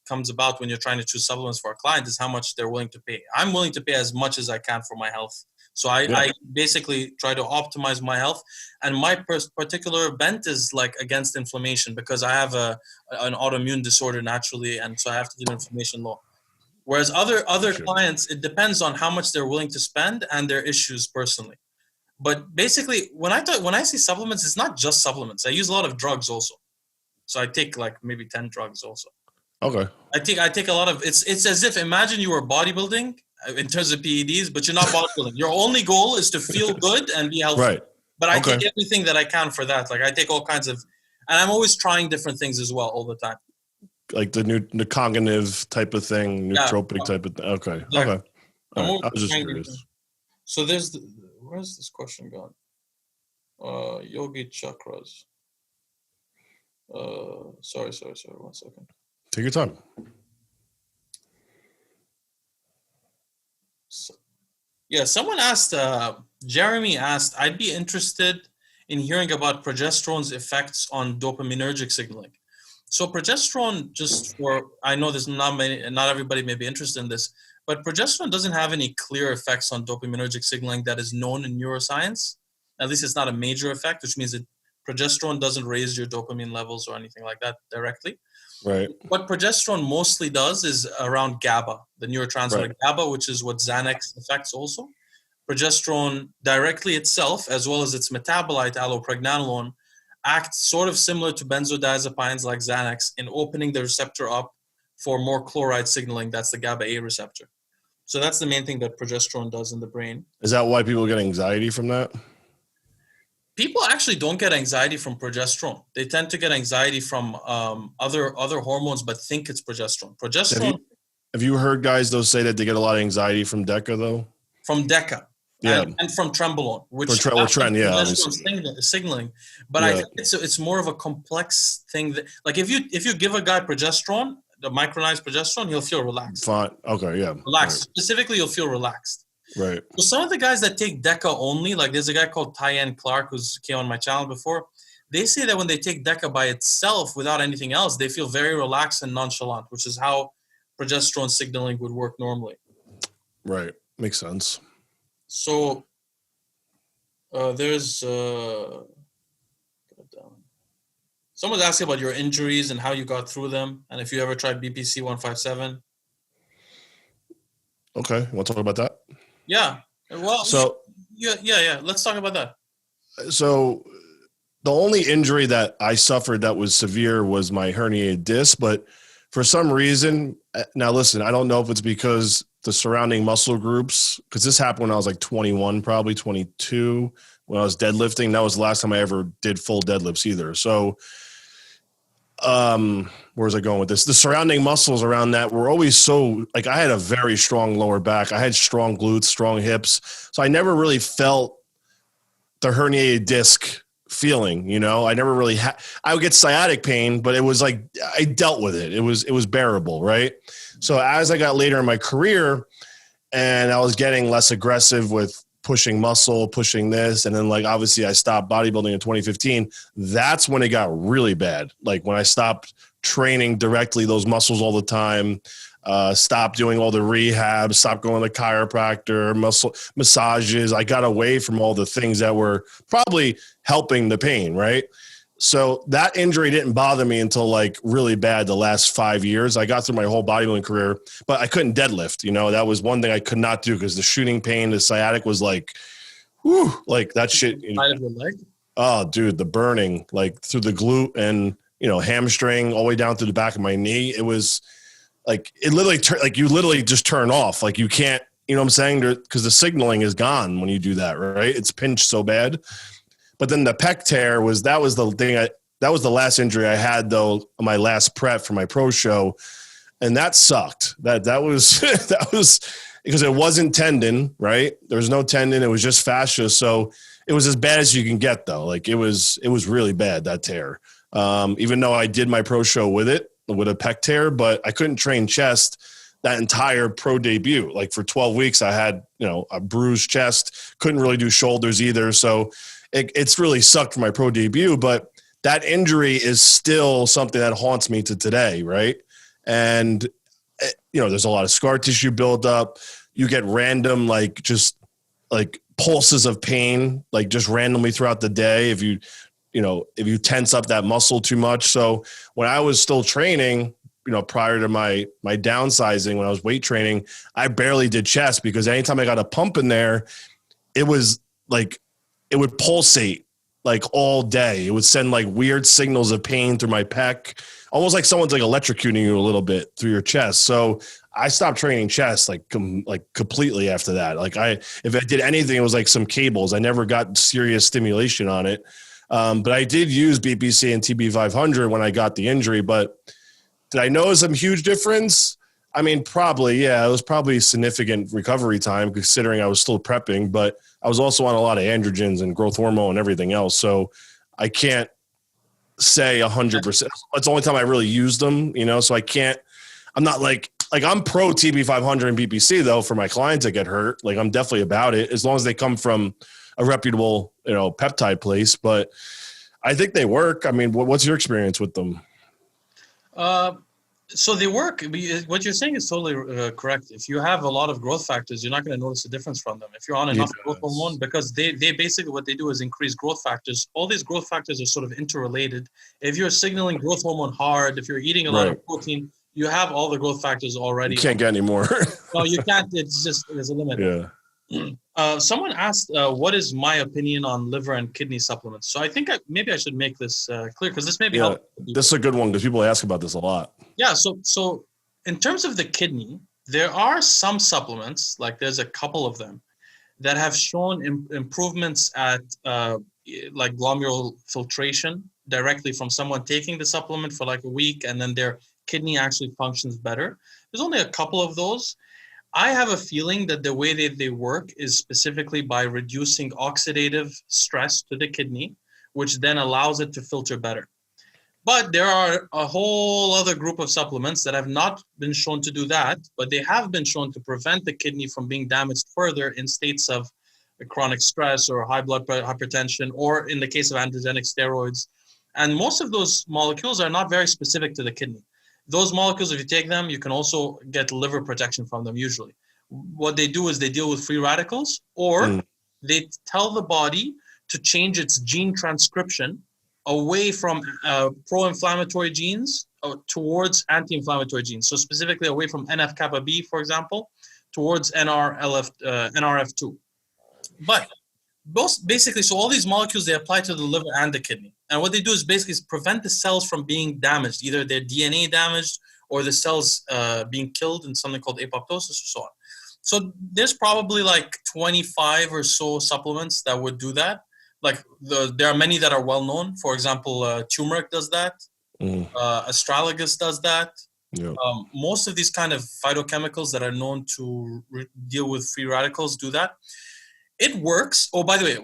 comes about when you're trying to choose supplements for a client is how much they're willing to pay. I'm willing to pay as much as I can for my health. So I basically try to optimize my health. And my particular bent is like against inflammation because I have an autoimmune disorder naturally. And so I have to keep inflammation low. Whereas other Sure. clients, it depends on how much they're willing to spend and their issues personally. But basically, when I see supplements, it's not just supplements. I use a lot of drugs also. So I take like maybe 10 drugs also. Okay. I take a lot of it's as if imagine you were bodybuilding in terms of PEDs, but you're not bodybuilding. Your only goal is to feel good and be healthy. Right. But I Okay. take everything that I can for that. Like I take all kinds of, and I'm always trying different things as well all the time. Like the cognitive type of thing, nootropic type of thing. Okay. Exactly. Okay. All right. I was just trying curious. So where's this question gone? Yogi chakras. Sorry. 1 second. Take your time. Yeah, someone asked, Jeremy asked, I'd be interested in hearing about progesterone's effects on dopaminergic signaling. So progesterone, I know there's not everybody may be interested in this, but progesterone doesn't have any clear effects on dopaminergic signaling that is known in neuroscience. At least it's not a major effect, which means that progesterone doesn't raise your dopamine levels or anything like that directly. Right. What progesterone mostly does is around GABA, the neurotransmitter GABA, which is what Xanax affects also. Progesterone directly itself, as well as its metabolite allopregnanolone, acts sort of similar to benzodiazepines like Xanax in opening the receptor up for more chloride signaling. That's the GABA-A receptor. So that's the main thing that progesterone does in the brain. Is that why people get anxiety from that? People actually don't get anxiety from progesterone. They tend to get anxiety from other hormones, but think it's progesterone. Progesterone. Have you heard guys though say that they get a lot of anxiety from DECA though? From DECA. Yeah. And from Trenbolone, which is signaling. But I think it's more of a complex thing that, like, if you give a guy progesterone, the micronized progesterone, he'll feel relaxed. Fine. Okay. Yeah. Relaxed. Right. Specifically, you'll feel relaxed. Right. So some of the guys that take DECA only, like there's a guy called Tyann Clark who's came on my channel before. They say that when they take DECA by itself without anything else, they feel very relaxed and nonchalant, which is how progesterone signaling would work normally. Right. Makes sense. So there's someone's asking about your injuries and how you got through them, and if you ever tried BPC 157. Okay, you want to talk about that? Yeah. Well, so yeah. Let's talk about that. So the only injury that I suffered that was severe was my herniated disc, but for some reason, now listen, I don't know if it's because the surrounding muscle groups, because this happened when I was like 21, probably 22, when I was deadlifting. That was the last time I ever did full deadlifts either. So where was I going with this? The surrounding muscles around that were always so, like, I had a very strong lower back. I had strong glutes, strong hips. So I never really felt the herniated disc feeling, you know. I never really had, I would get sciatic pain, but it was like, I dealt with it. It was bearable, right? So as I got later in my career and I was getting less aggressive with pushing muscle, pushing this, and then like obviously I stopped bodybuilding in 2015, that's when it got really bad. Like when I stopped training directly those muscles all the time, stopped doing all the rehab, stopped going to chiropractor, muscle massages. I got away from all the things that were probably helping the pain, right? So that injury didn't bother me until like really bad the last 5 years. I got through my whole bodybuilding career, but I couldn't deadlift. You know, that was one thing I could not do because the shooting pain, the sciatic was like, whew, like that shit. Side of your leg? Oh, dude, the burning like through the glute and, you know, hamstring all the way down through the back of my knee. It was like, it literally, like you literally just turn off. Like you can't, you know what I'm saying? Because the signaling is gone when you do that, right? It's pinched so bad. But then the pec tear that was the last injury I had though, my last prep for my pro show. And that sucked. That was, that was because it wasn't tendon, right? There was no tendon. It was just fascia. So it was as bad as you can get though. Like it was really bad, that tear. Even though I did my pro show with a pec tear, but I couldn't train chest that entire pro debut. Like for 12 weeks, I had, you know, a bruised chest, couldn't really do shoulders either. So it's really sucked for my pro debut, but that injury is still something that haunts me to today. Right. And, you know, there's a lot of scar tissue built up. You get random, like just like pulses of pain, like just randomly throughout the day. If you tense up that muscle too much. So when I was still training, prior to my downsizing when I was weight training, I barely did chest because anytime I got a pump in there, it was like, it would pulsate like all day. It would send like weird signals of pain through my pec, almost like someone's like electrocuting you a little bit through your chest. So I stopped training chest like completely after that. Like if I did anything, it was like some cables. I never got serious stimulation on it. But I did use BPC and TB500 when I got the injury, but did I notice a huge difference? I mean, probably, yeah, it was probably significant recovery time considering I was still prepping, but I was also on a lot of androgens and growth hormone and everything else. So I can't say 100%. It's the only time I really used them, so I'm not like I'm pro TB500 and BPC though, for my clients that get hurt. Like I'm definitely about it as long as they come from a reputable, peptide place, but I think they work. I mean, what's your experience with them? So they work. What you're saying is totally correct. If you have a lot of growth factors, you're not going to notice a difference from them. If you're on enough growth hormone, because they basically what they do is increase growth factors. All these growth factors are sort of interrelated. If you're signaling growth hormone hard, if you're eating a lot of protein, you have all the growth factors already. You can't get any more. No, you can't. It's just there's a limit. Yeah. Someone asked, what is my opinion on liver and kidney supplements? So I think maybe I should make this clear because this may be helpful. This is a good one because people ask about this a lot. Yeah. So in terms of the kidney, there are some supplements, like there's a couple of them, that have shown improvements at like glomerular filtration directly from someone taking the supplement for like a week, and then their kidney actually functions better. There's only a couple of those. I have a feeling that the way that they work is specifically by reducing oxidative stress to the kidney, which then allows it to filter better. But there are a whole other group of supplements that have not been shown to do that, but they have been shown to prevent the kidney from being damaged further in states of chronic stress or high blood pressure, hypertension, or in the case of androgenic steroids. And most of those molecules are not very specific to the kidney. Those molecules, if you take them, you can also get liver protection from them usually. What they do is they deal with free radicals, or they tell the body to change its gene transcription away from pro-inflammatory genes towards anti-inflammatory genes. So specifically away from NF-kappa B, for example, towards NRF2. But basically, so all these molecules, they apply to the liver and the kidney. And what they do is basically prevent the cells from being damaged, either their DNA damaged or the cells being killed in something called apoptosis or so on. So there's probably like 25 or so supplements that would do that. Like there are many that are well known. For example, turmeric does that. Astragalus does that. Yeah. Most of these kind of phytochemicals that are known to deal with free radicals do that. It works. Oh, by the way,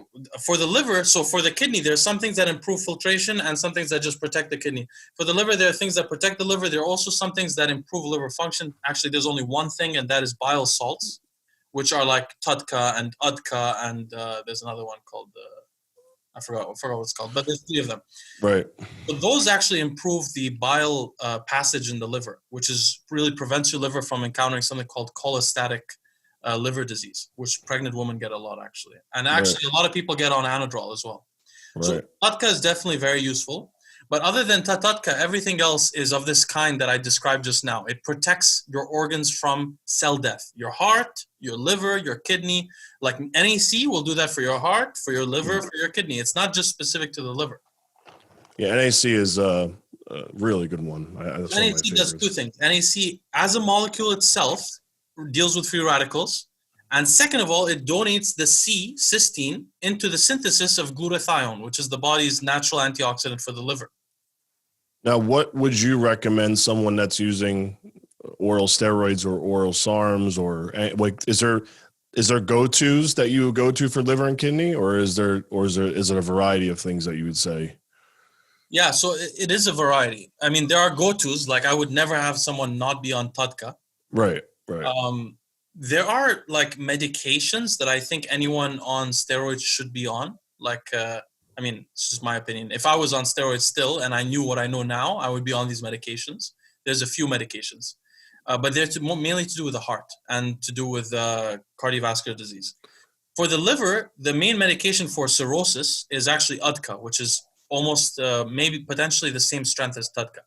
for the liver, so for the kidney, there are some things that improve filtration and some things that just protect the kidney. For the liver, there are things that protect the liver. There are also some things that improve liver function. Actually, there's only one thing, and that is bile salts, which are like TUDCA and UDCA, and there's another one called, I forgot what it's called, but there's 3 of them. Right. But those actually improve the bile passage in the liver, which is really prevents your liver from encountering something called cholestatic liver disease, which pregnant women get a lot actually. And actually a lot of people get on Anadrol as well. Right. So TUDCA is definitely very useful. But other than TUDCA, everything else is of this kind that I described just now. It protects your organs from cell death. Your heart, your liver, your kidney. Like NAC will do that for your heart, for your liver, for your kidney. It's not just specific to the liver. Yeah, NAC is a really good one. NAC does 2 things. NAC as a molecule itself deals with free radicals, and second of all, it donates the cysteine into the synthesis of glutathione, which is the body's natural antioxidant for the liver. Now, what would you recommend someone that's using oral steroids or oral SARMs, or like is there go-tos that you would go to for liver and kidney, or is it a variety of things that you would say? Yeah, so it is a variety. I mean, there are go-tos, like I would never have someone not be on TUDCA. Right. There are like medications that I think anyone on steroids should be on. Like, I mean, it's just my opinion. If I was on steroids still and I knew what I know now, I would be on these medications. There's a few medications, but they're mainly to do with the heart and to do with cardiovascular disease. For the liver, the main medication for cirrhosis is actually UDCA, which is almost maybe potentially the same strength as TUDCA.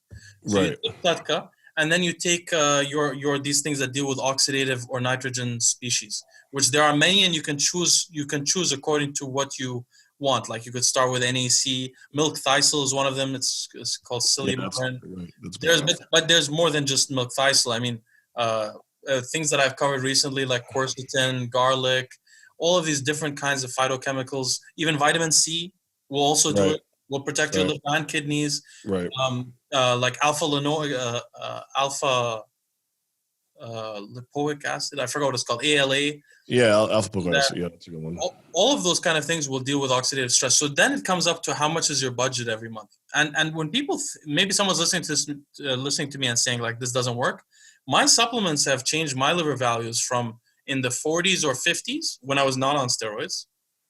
So you take TUDCA, and then you take your these things that deal with oxidative or nitrogen species, which there are many, and you can choose according to what you want. Like you could start with NAC. Milk thicyl is one of them. It's called silymarin. Right. That's There's bad. but there's more than just milk thicyl. I mean, things that I've covered recently, like quercetin, garlic, all of these different kinds of phytochemicals. Even vitamin C will also do Right. it. Will protect your liver and kidneys. Right. Like alpha lipoic acid. I forgot what it's called. ALA. Yeah, alpha acid. Yeah, that's a good one. All of those kind of things will deal with oxidative stress. So then it comes up to how much is your budget every month. And when people maybe someone's listening to this, listening to me and saying like this doesn't work. My supplements have changed my liver values from in the 40s or 50s when I was not on steroids,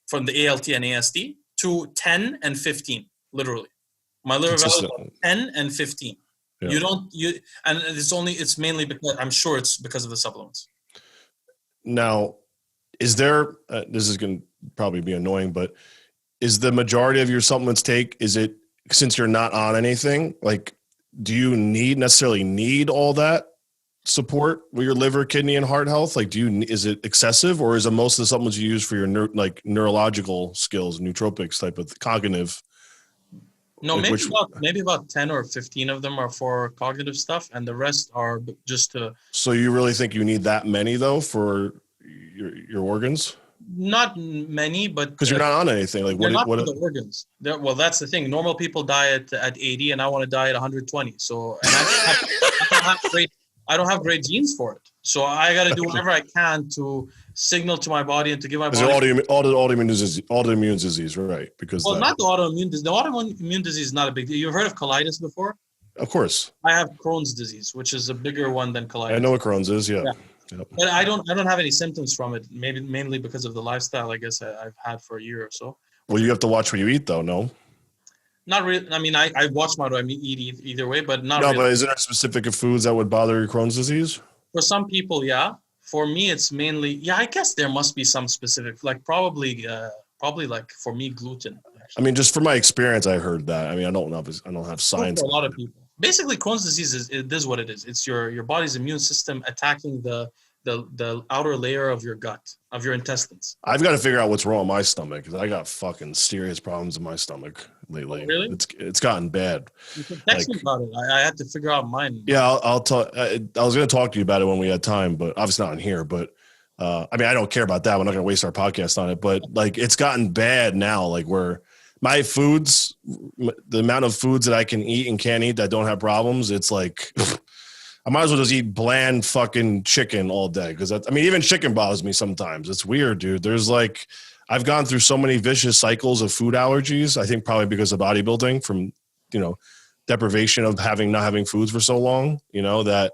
from the ALT and AST to 10 and 15, literally. My liver values are 10 and 15. Yeah. And it's mainly because I'm sure it's because of the supplements. Now, is there, this is going to probably be annoying, but is the majority of your supplements is it, since you're not on anything, like, do you necessarily need all that support with your liver, kidney, and heart health? Like, is it excessive, or is it most of the supplements you use for your neurological skills, nootropics type of cognitive? No, like maybe about 10 or 15 of them are for cognitive stuff, and the rest are just to. So you really think you need that many though for your organs? Not many, but because you're not on anything. Like what the organs? Well, that's the thing. Normal people diet at 80, and I want to die at 120. So, and I don't have great genes for it. So I got to do whatever I can to signal to my body and to give my body all the autoimmune disease, right? Because not the autoimmune disease. The autoimmune disease is not a big deal. You've heard of colitis before? Of course. I have Crohn's disease, which is a bigger one than colitis. I know what Crohn's is. Yeah. Yep. But I don't have any symptoms from it. Maybe mainly because of the lifestyle, I guess I've had for a year or so. Well, you have to watch what you eat, though. No. Not really. I mean, I watch what I eat either way, but not. No, really. But is there specific foods that would bother your Crohn's disease? For some people, yeah. For me, it's mainly I guess there must be some specific, like probably like for me, gluten. Actually. I mean, just from my experience, I heard that. I mean, I don't have science. For a lot of people. Basically, Crohn's disease is what it is. It's your body's immune system attacking the outer layer of your gut, of your intestines. I've got to figure out what's wrong with my stomach because I got fucking serious problems in my stomach lately. Oh, really? It's gotten bad. You can text me about it. I had to figure out mine. Yeah, I'll talk. I was going to talk to you about it when we had time, but obviously not in here. But I mean, I don't care about that. We're not going to waste our podcast on it. But like, it's gotten bad now. Like where my foods, the amount of foods that I can eat and can't eat that don't have problems, it's like. I might as well just eat bland fucking chicken all day because even chicken bothers me sometimes. It's weird, dude. There's like, I've gone through so many vicious cycles of food allergies. I think probably because of bodybuilding from, deprivation of not having foods for so long, that.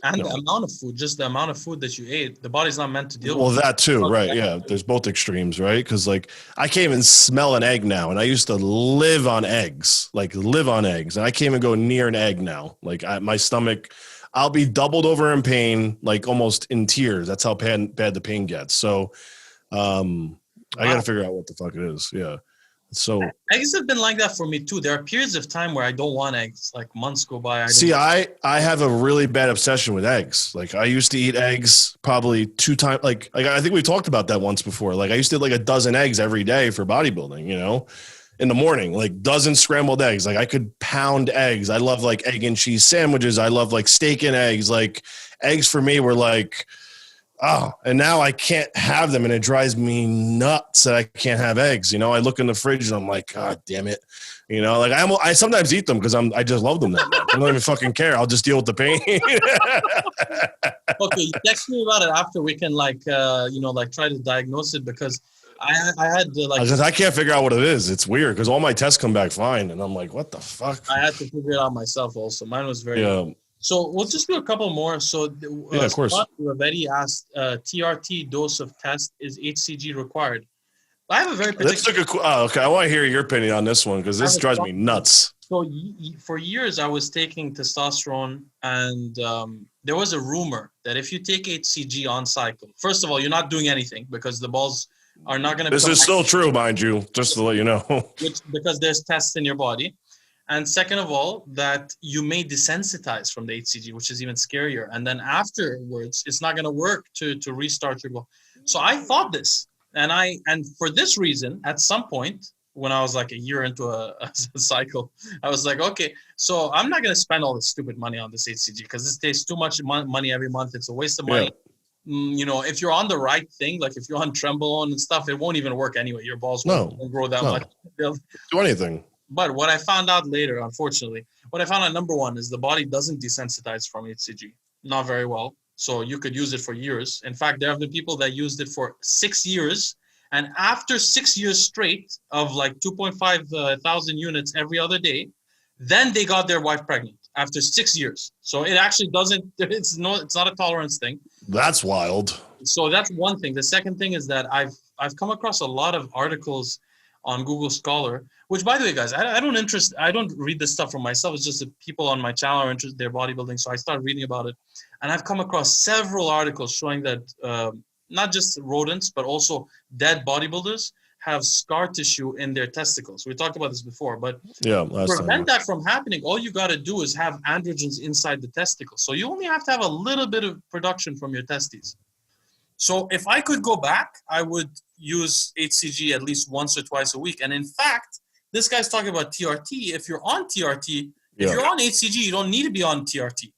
The amount of food, just the amount of food that you ate, the body's not meant to deal with. Well, that too, right? Yeah, there's both extremes, right? Because like I can't even smell an egg now, and I used to live on eggs, and I can't even go near an egg now. Like my stomach, I'll be doubled over in pain, like almost in tears. That's how bad the pain gets. So, I got to figure out what the fuck it is. Yeah. So eggs have been like that for me too. There are periods of time where I don't want eggs, like months go by. I have a really bad obsession with eggs. Like I used to eat eggs probably 2 times. Like I think we talked about that once before. Like I used to eat like a dozen eggs every day for bodybuilding, in the morning, like dozen scrambled eggs. Like I could pound eggs. I love like egg and cheese sandwiches. I love like steak and eggs. Like eggs for me were like, oh, and now I can't have them, and it drives me nuts that I can't have eggs. I look in the fridge and I'm like, God damn it. Like I sometimes eat them because I just love them that much. I don't even fucking care. I'll just deal with the pain. Okay, text me about it after we can try to diagnose it because I had to because I can't figure out what it is. It's weird because all my tests come back fine, and I'm like, what the fuck? I had to figure it out myself also. Mine was very So we'll just do a couple more. So of course. Ravetti asked, TRT dose of test, is HCG required? I have a very particular. Okay, I want to hear your opinion on this one because this drives me nuts. So for years I was taking testosterone, and there was a rumor that if you take HCG on cycle, first of all, you're not doing anything because the balls are not going to. This is still true, mind you, just to let you know. Because there's tests in your body. And second of all, that you may desensitize from the HCG, which is even scarier. And then afterwards, it's not going to work to restart your goal. So I thought this, and for this reason, at some point, when I was like a year into a cycle, I was like, okay, so I'm not going to spend all this stupid money on this HCG because this takes too much money every month. It's a waste of money. You know, if you're on the right thing, like if you're on Trembolone and stuff, it won't even work anyway. Your balls won't grow that much. They'll do anything. But what I found out later, unfortunately, what I found out, number one, is the body doesn't desensitize from HCG. Not very well. So you could use it for years. In fact, there have been people that used it for 6 years. And after 6 years straight of like 2.5 thousand units every other day, then they got their wife pregnant after 6 years. So it actually doesn't, it's not a tolerance thing. That's wild. So that's one thing. The second thing is that I've come across a lot of articles on Google Scholar, which, by the way, guys, I don't read this stuff for myself. It's just that people on my channel are interested in their bodybuilding, so I started reading about it, and I've come across several articles showing that not just rodents but also dead bodybuilders have scar tissue in their testicles. We talked about this before, but to prevent that from happening, all you got to do is have androgens inside the testicles. So you only have to have a little bit of production from your testes. So if I could go back, I would use HCG at least once or twice a week. And in fact, this guy's talking about TRT. If you're on TRT, if you're on HCG, you don't need to be on TRT.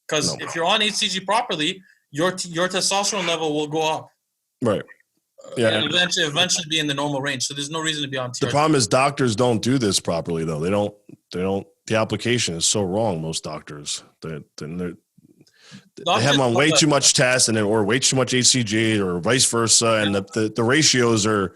Because if you're on HCG properly, your testosterone level will go up. Right. And eventually be in the normal range. So there's no reason to be on TRT. The problem is doctors don't do this properly, though. They don't. The application is so wrong. Most doctors, they have them on way too much tests or way too much HCG or vice versa. And the ratios are,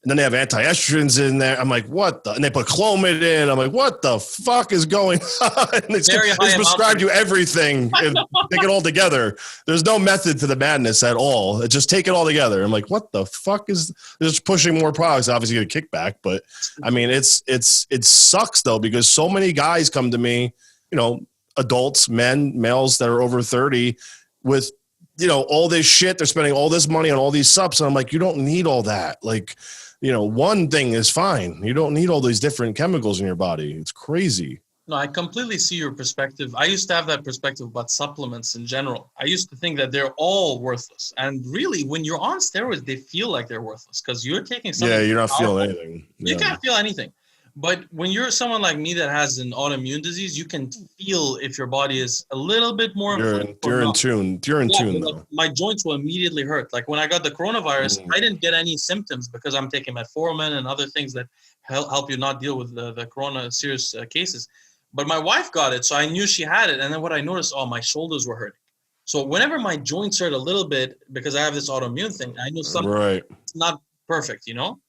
and then they have anti-estrogens in there. I'm like, what the, and they put Clomid in. I'm like, what the fuck is going on? And it's prescribed you everything and take it all together. There's no method to the madness at all. It just take it all together. I'm like, what the fuck is just pushing more products? Obviously get a kickback, but I mean, it sucks though, because so many guys come to me, you know, adults, males that are over 30 with, you know, all this shit. They're spending all this money on all these subs. And I'm like, you don't need all that. Like, you know, one thing is fine. You don't need all these different chemicals in your body. It's crazy. No, I completely see your perspective. I used to have that perspective about supplements in general. I used to think that they're all worthless. And really, when you're on steroids, they feel like they're worthless because you're taking something. Yeah, you're not feeling anything. You can't feel anything. But when you're someone like me that has an autoimmune disease, you can feel if your body is a little bit more. You're in tune. You're in tune, though. My joints will immediately hurt. Like when I got the coronavirus, I didn't get any symptoms because I'm taking Metformin and other things that help you not deal with the corona serious cases. But my wife got it, so I knew she had it. And then what I noticed, my shoulders were hurting. So whenever my joints hurt a little bit because I have this autoimmune thing, I know something it's not perfect, you know?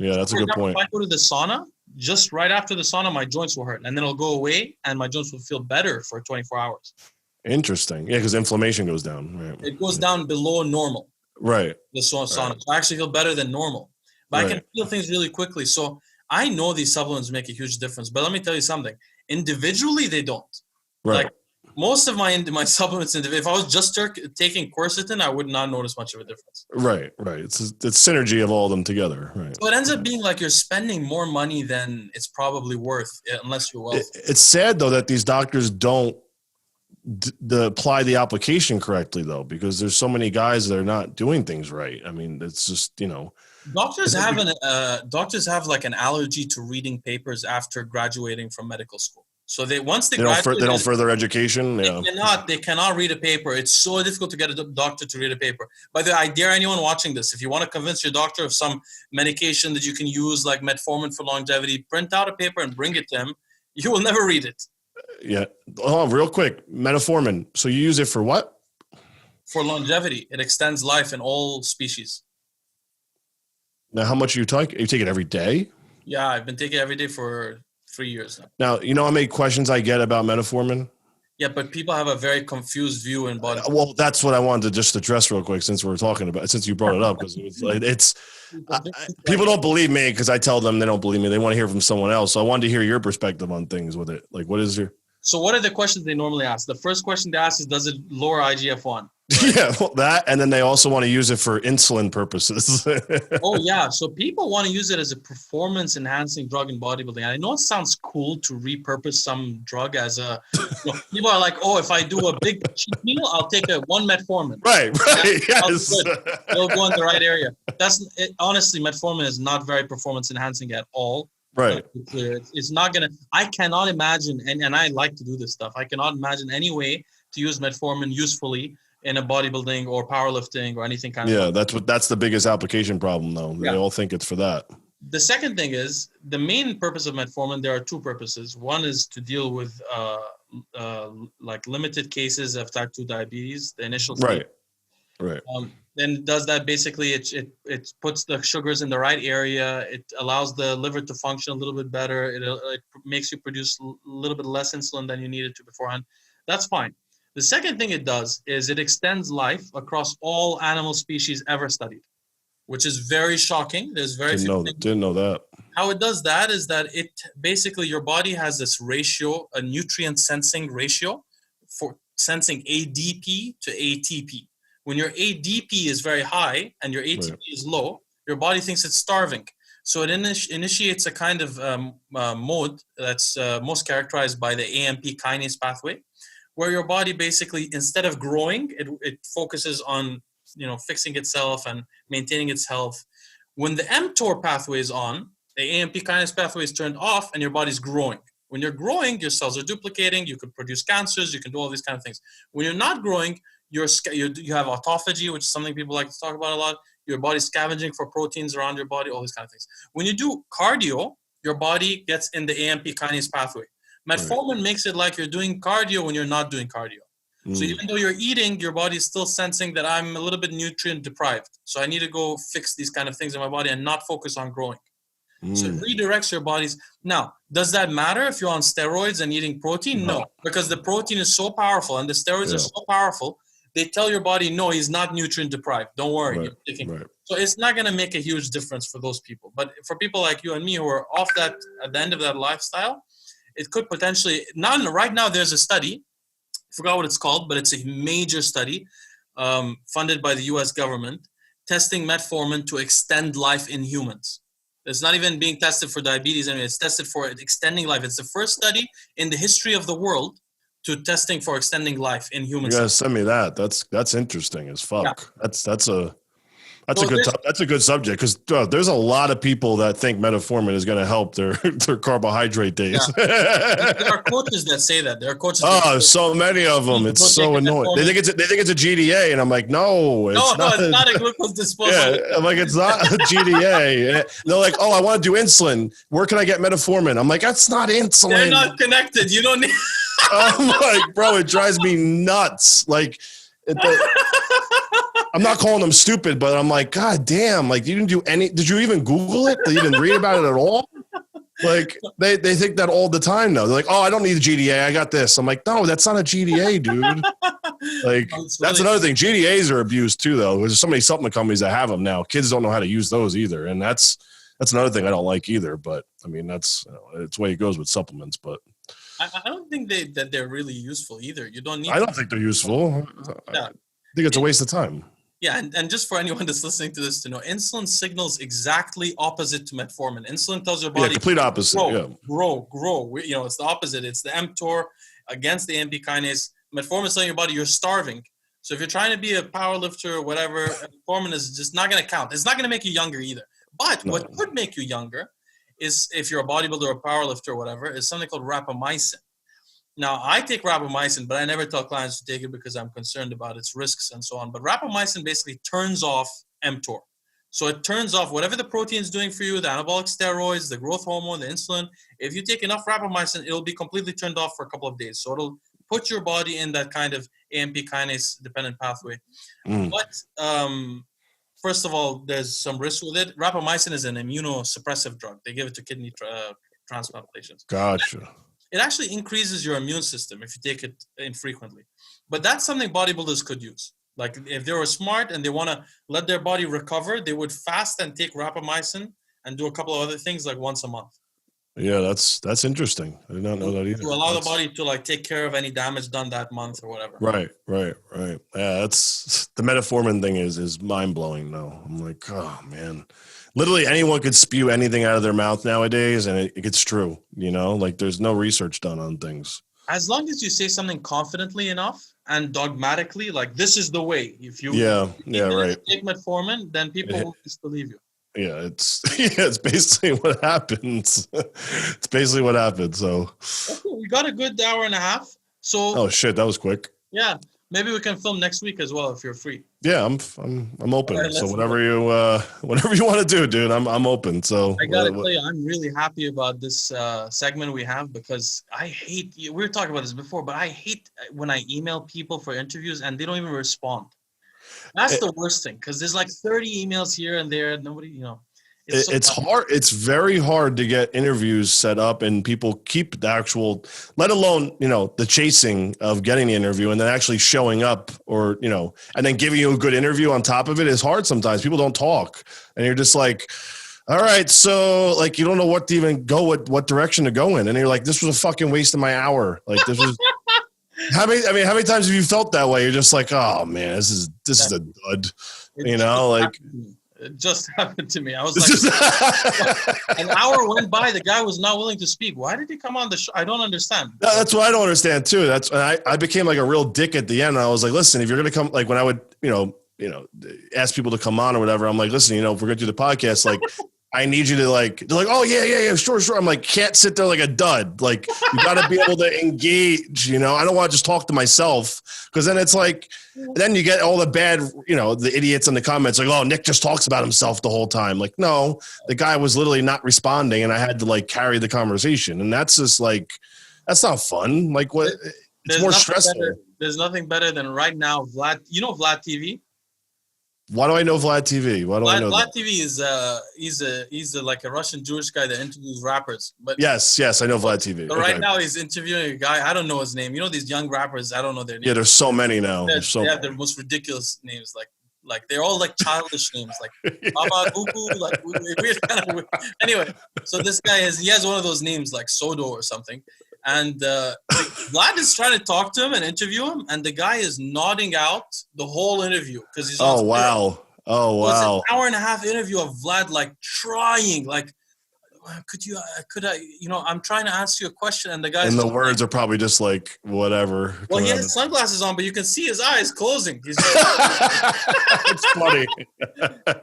Yeah, that's a good point. If I go to the sauna, just right after the sauna, my joints will hurt. And then it'll go away, and my joints will feel better for 24 hours. Interesting. Yeah, because inflammation goes down. Right. It goes down below normal. Right. The sauna. Right. So I actually feel better than normal. But I can feel things really quickly. So I know these supplements make a huge difference. But let me tell you something. Individually, they don't. Right. Like most of my supplements, if I was just taking quercetin, I would not notice much of a difference. Right. It's synergy of all of them together. Right. So it ends up being like you're spending more money than it's probably worth, unless you're wealthy. It's sad though that these doctors don't apply the application correctly though, because there's so many guys that are not doing things right. I mean, it's just, you know. Doctors have like an allergy to reading papers after graduating from medical school. So they don't further education. Yeah. They cannot read a paper. It's so difficult to get a doctor to read a paper. By the way, I dare anyone watching this, if you want to convince your doctor of some medication that you can use like Metformin for longevity, print out a paper and bring it to him. You will never read it. Yeah. Oh, real quick, Metformin. So you use it for what? For longevity. It extends life in all species. Now, how much you take? You take it every day? Yeah, I've been taking it every day for 3 years now. Now, you know how many questions I get about Metformin? Yeah, but people have a very confused view in body. Well, that's what I wanted to just address real quick since you brought it up, because people don't believe me because I tell them they don't believe me. They want to hear from someone else. So I wanted to hear your perspective on things with it. Like, what is your? So what are the questions they normally ask? The first question they ask is, does it lower IGF-1? right? Yeah, well, that, and then they also want to use it for insulin purposes. Oh yeah, so people want to use it as a performance enhancing drug in bodybuilding. I know it sounds cool to repurpose some drug as a, people are like, oh, if I do a big cheat meal, I'll take one metformin. Right, right, I'll be yes. good. It'll go in the right area. Honestly, metformin is not very performance enhancing at all. Right. It's not gonna. I cannot imagine, and I like to do this stuff. I cannot imagine any way to use metformin usefully in a bodybuilding or powerlifting or anything kind of. Yeah, that's the biggest application problem, though. Yeah. They all think it's for that. The second thing is the main purpose of metformin. There are two purposes. One is to deal with like limited cases of type 2 diabetes, the initial stage. Right. Then does that basically it puts the sugars in the right area. It allows the liver to function a little bit better. It makes you produce a little bit less insulin than you needed to beforehand. That's fine. The second thing it does is it extends life across all animal species ever studied, which is very shocking. There's very didn't know that. How it does that is that it basically, your body has this ratio, a nutrient sensing ratio for sensing ADP to ATP. When your ADP is very high and your ATP is low, your body thinks it's starving. So it initiates a kind of mode that's most characterized by the AMP kinase pathway, where your body basically, instead of growing, it focuses on fixing itself and maintaining its health. When the mTOR pathway is on, the AMP kinase pathway is turned off and your body's growing. When you're growing, your cells are duplicating, you can produce cancers, you can do all these kind of things. When you're not growing, you have autophagy, which is something people like to talk about a lot. Your body's scavenging for proteins around your body, all these kind of things. When you do cardio, your body gets in the AMP kinase pathway. Metformin makes it like you're doing cardio when you're not doing cardio. So even though you're eating, your body is still sensing that I'm a little bit nutrient deprived. So I need to go fix these kind of things in my body and not focus on growing. So it redirects your body's. Now, does that matter if you're on steroids and eating protein? No, because the protein is so powerful and the steroids are so powerful, they tell your body, no, he's not nutrient deprived. Don't worry. So it's not going to make a huge difference for those people. But for people like you and me who are off that, at the end of that lifestyle, it could potentially, right now there's a study, I forgot what it's called, but it's a major study funded by the US government, testing metformin to extend life in humans. It's not even being tested for diabetes anymore. It's tested for extending life. It's the first study in the history of the world to testing for extending life in humans. You gotta send me that. That's interesting as fuck. Yeah. That's a good subject because there's a lot of people that think metformin is going to help their carbohydrate days. Yeah. There are coaches that say that. There are coaches. So many of them. It's so annoying. They think it's a GDA, and I'm like, no, it's not a glucose disposal. Yeah, I'm like, it's not a GDA. They're like, oh, I want to do insulin. Where can I get metformin? I'm like, that's not insulin. They're not connected. You don't need. I'm like, bro, it drives me nuts. Like. I'm not calling them stupid, but I'm like, God damn, like you didn't do did you even Google it? You didn't read about it at all? Like they think that all the time though. They're like, oh, I don't need a GDA. I got this. I'm like, no, that's not a GDA, dude. Like that's another thing. GDAs are abused too, though. There's so many supplement companies that have them now. Kids don't know how to use those either. And that's another thing I don't like either. But I mean, it's the way it goes with supplements, but I don't think that they're really useful either. You don't need. I don't think they're useful. Yeah. I think it's a waste of time. Yeah, and just for anyone that's listening to this to know, insulin signals exactly opposite to metformin. Insulin tells your body, complete opposite. Grow. It's the opposite. It's the mTOR against the AMP kinase. Metformin is telling your body you're starving. So if you're trying to be a power lifter or whatever, metformin is just not going to count. It's not going to make you younger either. But what could make you younger is, if you're a bodybuilder or a power lifter or whatever, is something called rapamycin. Now, I take rapamycin, but I never tell clients to take it because I'm concerned about its risks and so on. But rapamycin basically turns off mTOR. So it turns off whatever the protein is doing for you, the anabolic steroids, the growth hormone, the insulin. If you take enough rapamycin, it'll be completely turned off for a couple of days. So it'll put your body in that kind of AMP kinase dependent pathway. But first of all, there's some risk with it. Rapamycin is an immunosuppressive drug. They give it to kidney transplant patients. Gotcha. It actually increases your immune system if you take it infrequently. But that's something bodybuilders could use. Like if they were smart and they want to let their body recover, they would fast and take rapamycin and do a couple of other things like once a month. Yeah, that's interesting. I did not know that either. To allow the body to like take care of any damage done that month or whatever. Right. Yeah, that's the metformin thing is mind blowing. Though I'm like, oh man, literally anyone could spew anything out of their mouth nowadays, and it gets true. You know, like there's no research done on things. As long as you say something confidently enough and dogmatically, like this is the way. If you right. take metformin, then people will disbelieve you. Yeah, it's basically what happens. It's basically what happens. So Okay, we got a good hour and a half. So oh shit, that was quick. yeah, maybe we can film next week as well if you're free. Yeah, I'm open. Right, so whatever you want to do, dude, I'm open. So I gotta tell you, I'm really happy about this segment we have because I hate. We were talking about this before, but I hate when I email people for interviews and they don't even respond. That's the worst thing because there's like 30 emails here and there. Nobody, it's hard. It's very hard to get interviews set up and people keep the actual, let alone, the chasing of getting the interview and then actually showing up or, and then giving you a good interview on top of it is hard sometimes. People don't talk and you're just like, all right, so like you don't know what to even go, what direction to go in. And you're like, this was a fucking waste of my hour. Like this was how many times have you felt that way? You're just like, oh man, this is a dud. It just happened to me. I was like, an hour went by. The guy was not willing to speak. Why did he come on the show? I don't understand. That's what I don't understand too. I became like a real dick at the end. And I was like, listen, if you're going to come, like when I would, ask people to come on or whatever, I'm like, listen, if we're going to do the podcast, like, I need you to like, they're like, oh yeah, sure. I'm like, can't sit there like a dud. Like you got to be able to engage, I don't want to just talk to myself because then it's like, then you get all the bad, the idiots in the comments like, oh, Nick just talks about himself the whole time. Like, no, the guy was literally not responding and I had to like carry the conversation. And that's just like, that's not fun. Like what? It's more stressful. There's nothing better than right now, Vlad, Vlad TV? Why do I know Vlad TV? Why do I know Vlad that? TV is he's like a Russian Jewish guy that interviews rappers. But yes, I know Vlad TV. But right now he's interviewing a guy. I don't know his name. These young rappers. I don't know their name. Yeah, there's so many now. They have their most ridiculous names. Like they're all like childish names. Like Baba Gugu. Like weird kind of weird. Anyway, so this guy has one of those names like Sodo or something. And Vlad is trying to talk to him and interview him, and the guy is nodding out the whole interview because he's on Oh wow. It's an hour and a half interview of Vlad like trying, like, could I, I'm trying to ask you a question, and the guy. And the words are probably just like whatever. Well, he has sunglasses on, but you can see his eyes closing. It's funny.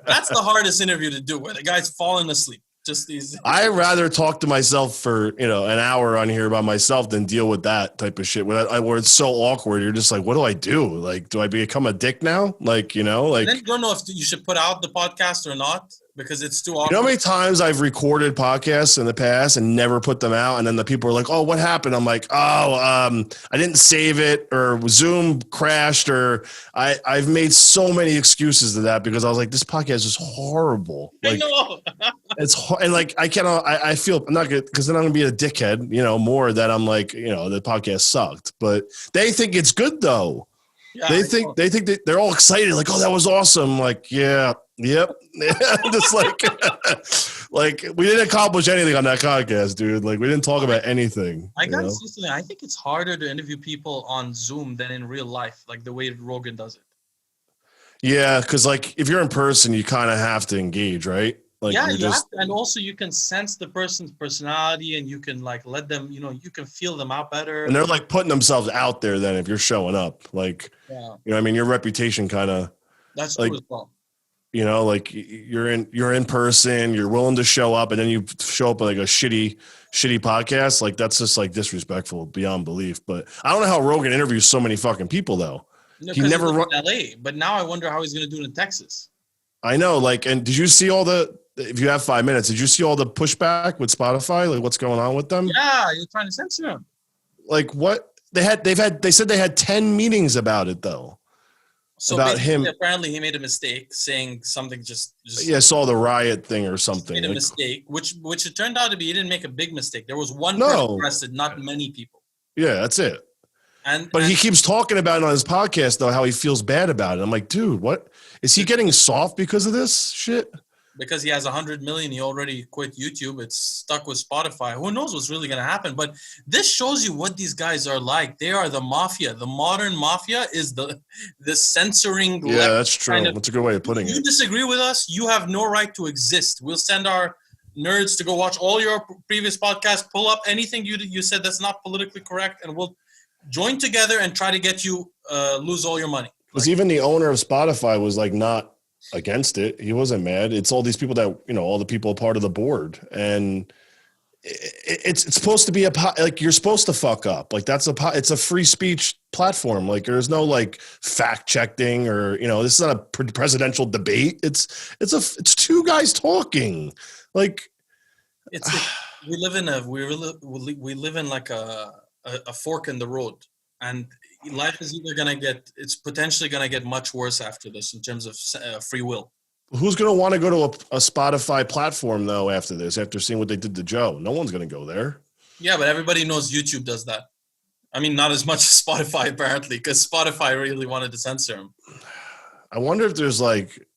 That's the hardest interview to do, where the guy's falling asleep. Just these. I rather talk to myself for an hour on here by myself than deal with that type of shit where it's so awkward. You're just like, what do I do? Like, do I become a dick now? Like, like. And then you don't know if you should put out the podcast or not because it's too awkward. You know how many times I've recorded podcasts in the past and never put them out, and then the people are like, "Oh, what happened?" I'm like, "Oh, I didn't save it, or Zoom crashed, or I've made so many excuses to that because I was like, this podcast is horrible." Like, I know. and like I cannot. I feel I'm not good because then I'm gonna be a dickhead. More that I'm like, the podcast sucked, but they think it's good though. Yeah, they think that they're all excited, like, "Oh, that was awesome!" Like, yeah, yep, just like we didn't accomplish anything on that podcast, dude. Like, we didn't talk about anything. I gotta say something. I think it's harder to interview people on Zoom than in real life, like the way Rogan does it. Yeah, because like if you're in person, you kind of have to engage, right? Like, yeah, you have to, and also you can sense the person's personality, and you can like let them, you can feel them out better. And they're like putting themselves out there. Then if you're showing up, like, I mean, your reputation kind of. That's like, true as well. Like you're in person, you're willing to show up, and then you show up like a shitty podcast. Like that's just like disrespectful beyond belief. But I don't know how Rogan interviews so many fucking people though. No, he never run in LA, but now I wonder how he's going to do it in Texas. I know, like, and did you see all the? If you have 5 minutes, did you see all the pushback with Spotify? Like, what's going on with them? Yeah, you're trying to censor him. Like, what they said they had 10 meetings about it though. So about him. Apparently, he made a mistake saying something. Just yeah, I saw the riot thing or something. Made a mistake, which it turned out to be. He didn't make a big mistake. There was one person arrested, not many people. Yeah, that's it. But he keeps talking about it on his podcast though, how he feels bad about it. I'm like, dude, what is he getting soft because of this shit? because he has 100 million, he already quit YouTube. It's stuck with Spotify. Who knows what's really going to happen? But this shows you what these guys are like. They are the mafia. The modern mafia is the censoring. Yeah, that's true. Kind of, that's a good way of putting you it. disagree with us, you have no right to exist. We'll send our nerds to go watch all your previous podcasts, pull up anything you said that's not politically correct, and we'll join together and try to get you lose all your money. Because even the owner of Spotify was like not against it. He wasn't mad. It's all these people that, you know, all the people part of the board, and it's supposed to be like you're supposed to fuck up. Like it's a free speech platform. Like there's no like fact checking or, you know, this is not a presidential debate. It's two guys talking. Like we live in like a fork in the road, and life is it's potentially gonna get much worse after this in terms of free will. Who's going to want to go to a Spotify platform though after this, after seeing what they did to Joe? No one's going to go there. Yeah, but everybody knows YouTube does that. I mean, not as much as Spotify apparently, because Spotify really wanted to censor him. I wonder if there's like,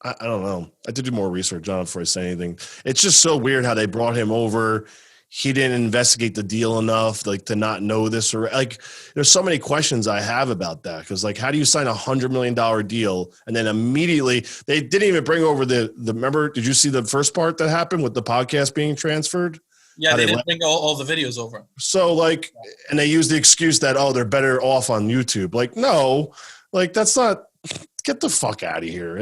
I don't know. I did do more research on it before I say anything. It's just so weird how they brought him over. He didn't investigate the deal enough, like to not know this, or like there's so many questions I have about that. Cause like, how do you sign $100 million deal? And then immediately they didn't even bring over the remember, did you see the first part that happened with the podcast being transferred? Yeah, they didn't bring all the videos over. So like, and they use the excuse that, oh, they're better off on YouTube. Like, no, like that's not, get the fuck out of here.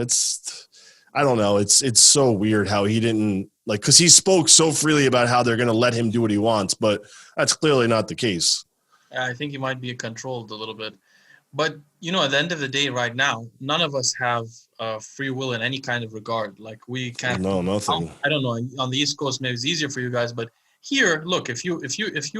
I don't know. It's so weird how he didn't, like, because he spoke so freely about how they're going to let him do what he wants, but that's clearly not the case. I think he might be controlled a little bit. But, you know, at the end of the day right now, none of us have free will in any kind of regard. Like we can't. No, nothing. I don't know. On the East Coast, maybe it's easier for you guys. But here, look, if you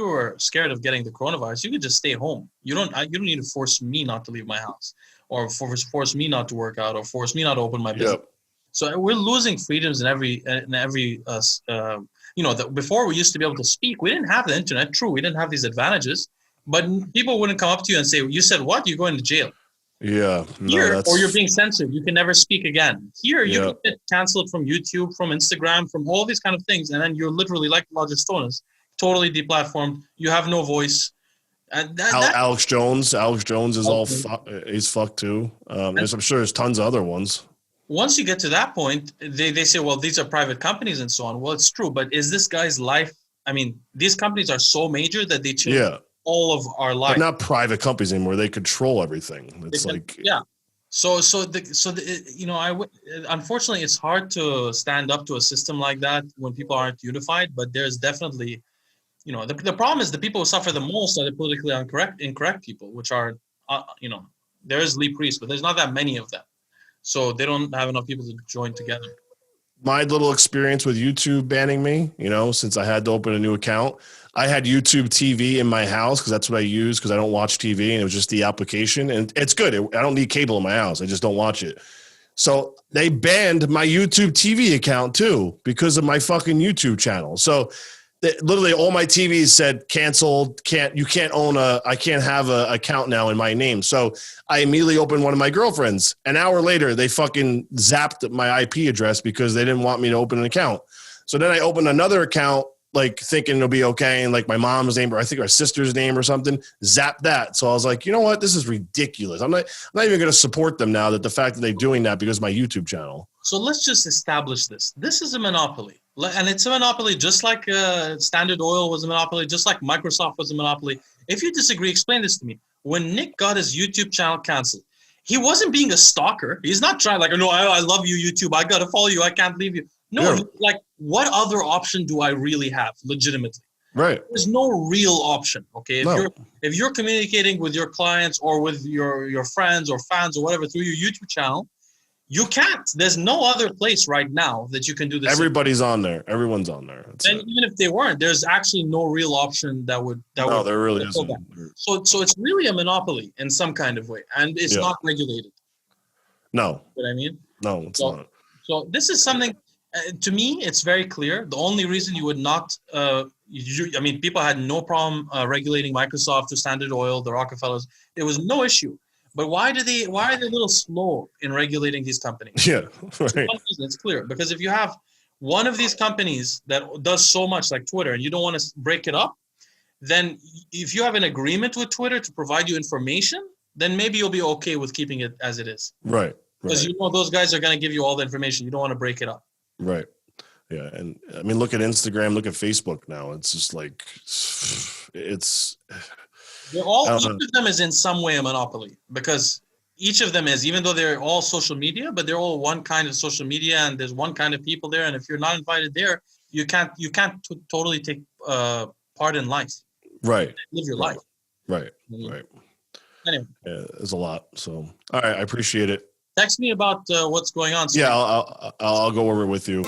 were scared of getting the coronavirus, you could just stay home. You don't need to force me not to leave my house, or force me not to work out, or force me not to open my business. Yep. So we're losing freedoms in every you know, before we used to be able to speak. We didn't have the internet. True, we didn't have these advantages, but people wouldn't come up to you and say, "You said what? You're going to jail." Yeah. Here, or you're being censored. You can never speak again. Here, you can get canceled from YouTube, from Instagram, from all these kind of things, and then you're literally like Roger Stone is totally deplatformed. You have no voice. And Alex Jones is he's fucked too. I'm sure there's tons of other ones. Once you get to that point, they say, well, these are private companies and so on. Well, it's true, but is this guy's life? I mean, these companies are so major that they change all of our life. They're not private companies anymore. They control everything. It's you know, unfortunately, it's hard to stand up to a system like that when people aren't unified. But there's definitely, you know, the problem is the people who suffer the most are the politically incorrect people, which are, you know, there is Lee Priest, but there's not that many of them. So they don't have enough people to join together. My little experience with YouTube banning me, you know, since I had to open a new account, I had YouTube TV in my house because that's what I use because I don't watch TV, and it was just the application. And it's good. I don't need cable in my house. I just don't watch it. So they banned my YouTube TV account too because of my fucking YouTube channel. So literally all my TVs said canceled. I can't have an account now in my name. So I immediately opened one of my girlfriends. An hour later, they fucking zapped my IP address because they didn't want me to open an account. So then I opened another account, like thinking it'll be okay. And like my mom's name, or I think our sister's name or something, zapped that. So I was like, you know what? This is ridiculous. I'm not even going to support them now that the fact that they're doing that because of my YouTube channel. So let's just establish this. This is a monopoly. And it's a monopoly just like Standard Oil was a monopoly, just like Microsoft was a monopoly. If you disagree, explain this to me. When Nick got his YouTube channel canceled, he wasn't being a stalker. He's not trying like, no, I love you, YouTube. I got to follow you. I can't leave you. No, like what other option do I really have legitimately? Right. There's no real option. Okay. If you're communicating with your clients or with your friends or fans or whatever through your YouTube channel, you can't. There's no other place right now that you can do this. Everybody's on there. Everyone's on there. And even if they weren't, there's actually no real option that would. No, there really isn't. So it's really a monopoly in some kind of way, and it's not regulated. No. You know what I mean? No, it's not. So this is something. To me, it's very clear. The only reason you would not, I mean, people had no problem regulating Microsoft, the Standard Oil, the Rockefellers. There was no issue. But why are they a little slow in regulating these companies? Yeah, For right. one reason, it's clear, because if you have one of these companies that does so much like Twitter and you don't want to break it up, then if you have an agreement with Twitter to provide you information, then maybe you'll be okay with keeping it as it is. Right. Because Right. you know those guys are going to give you all the information. You don't want to break it up. Right. Yeah. And I mean, look at Instagram, look at Facebook now. It's just like, it's, They're all, I each don't know. of them is in some way a monopoly, because each of them is, even though they're all social media, but they're all one kind of social media, and there's one kind of people there. And if you're not invited there, you can't totally take part in life. Right. Live your Right. life. Right. Mhm. Right. Anyway, Yeah, there's a lot. So, all right. I appreciate it. text me about what's going on. Yeah. I'll go over with you.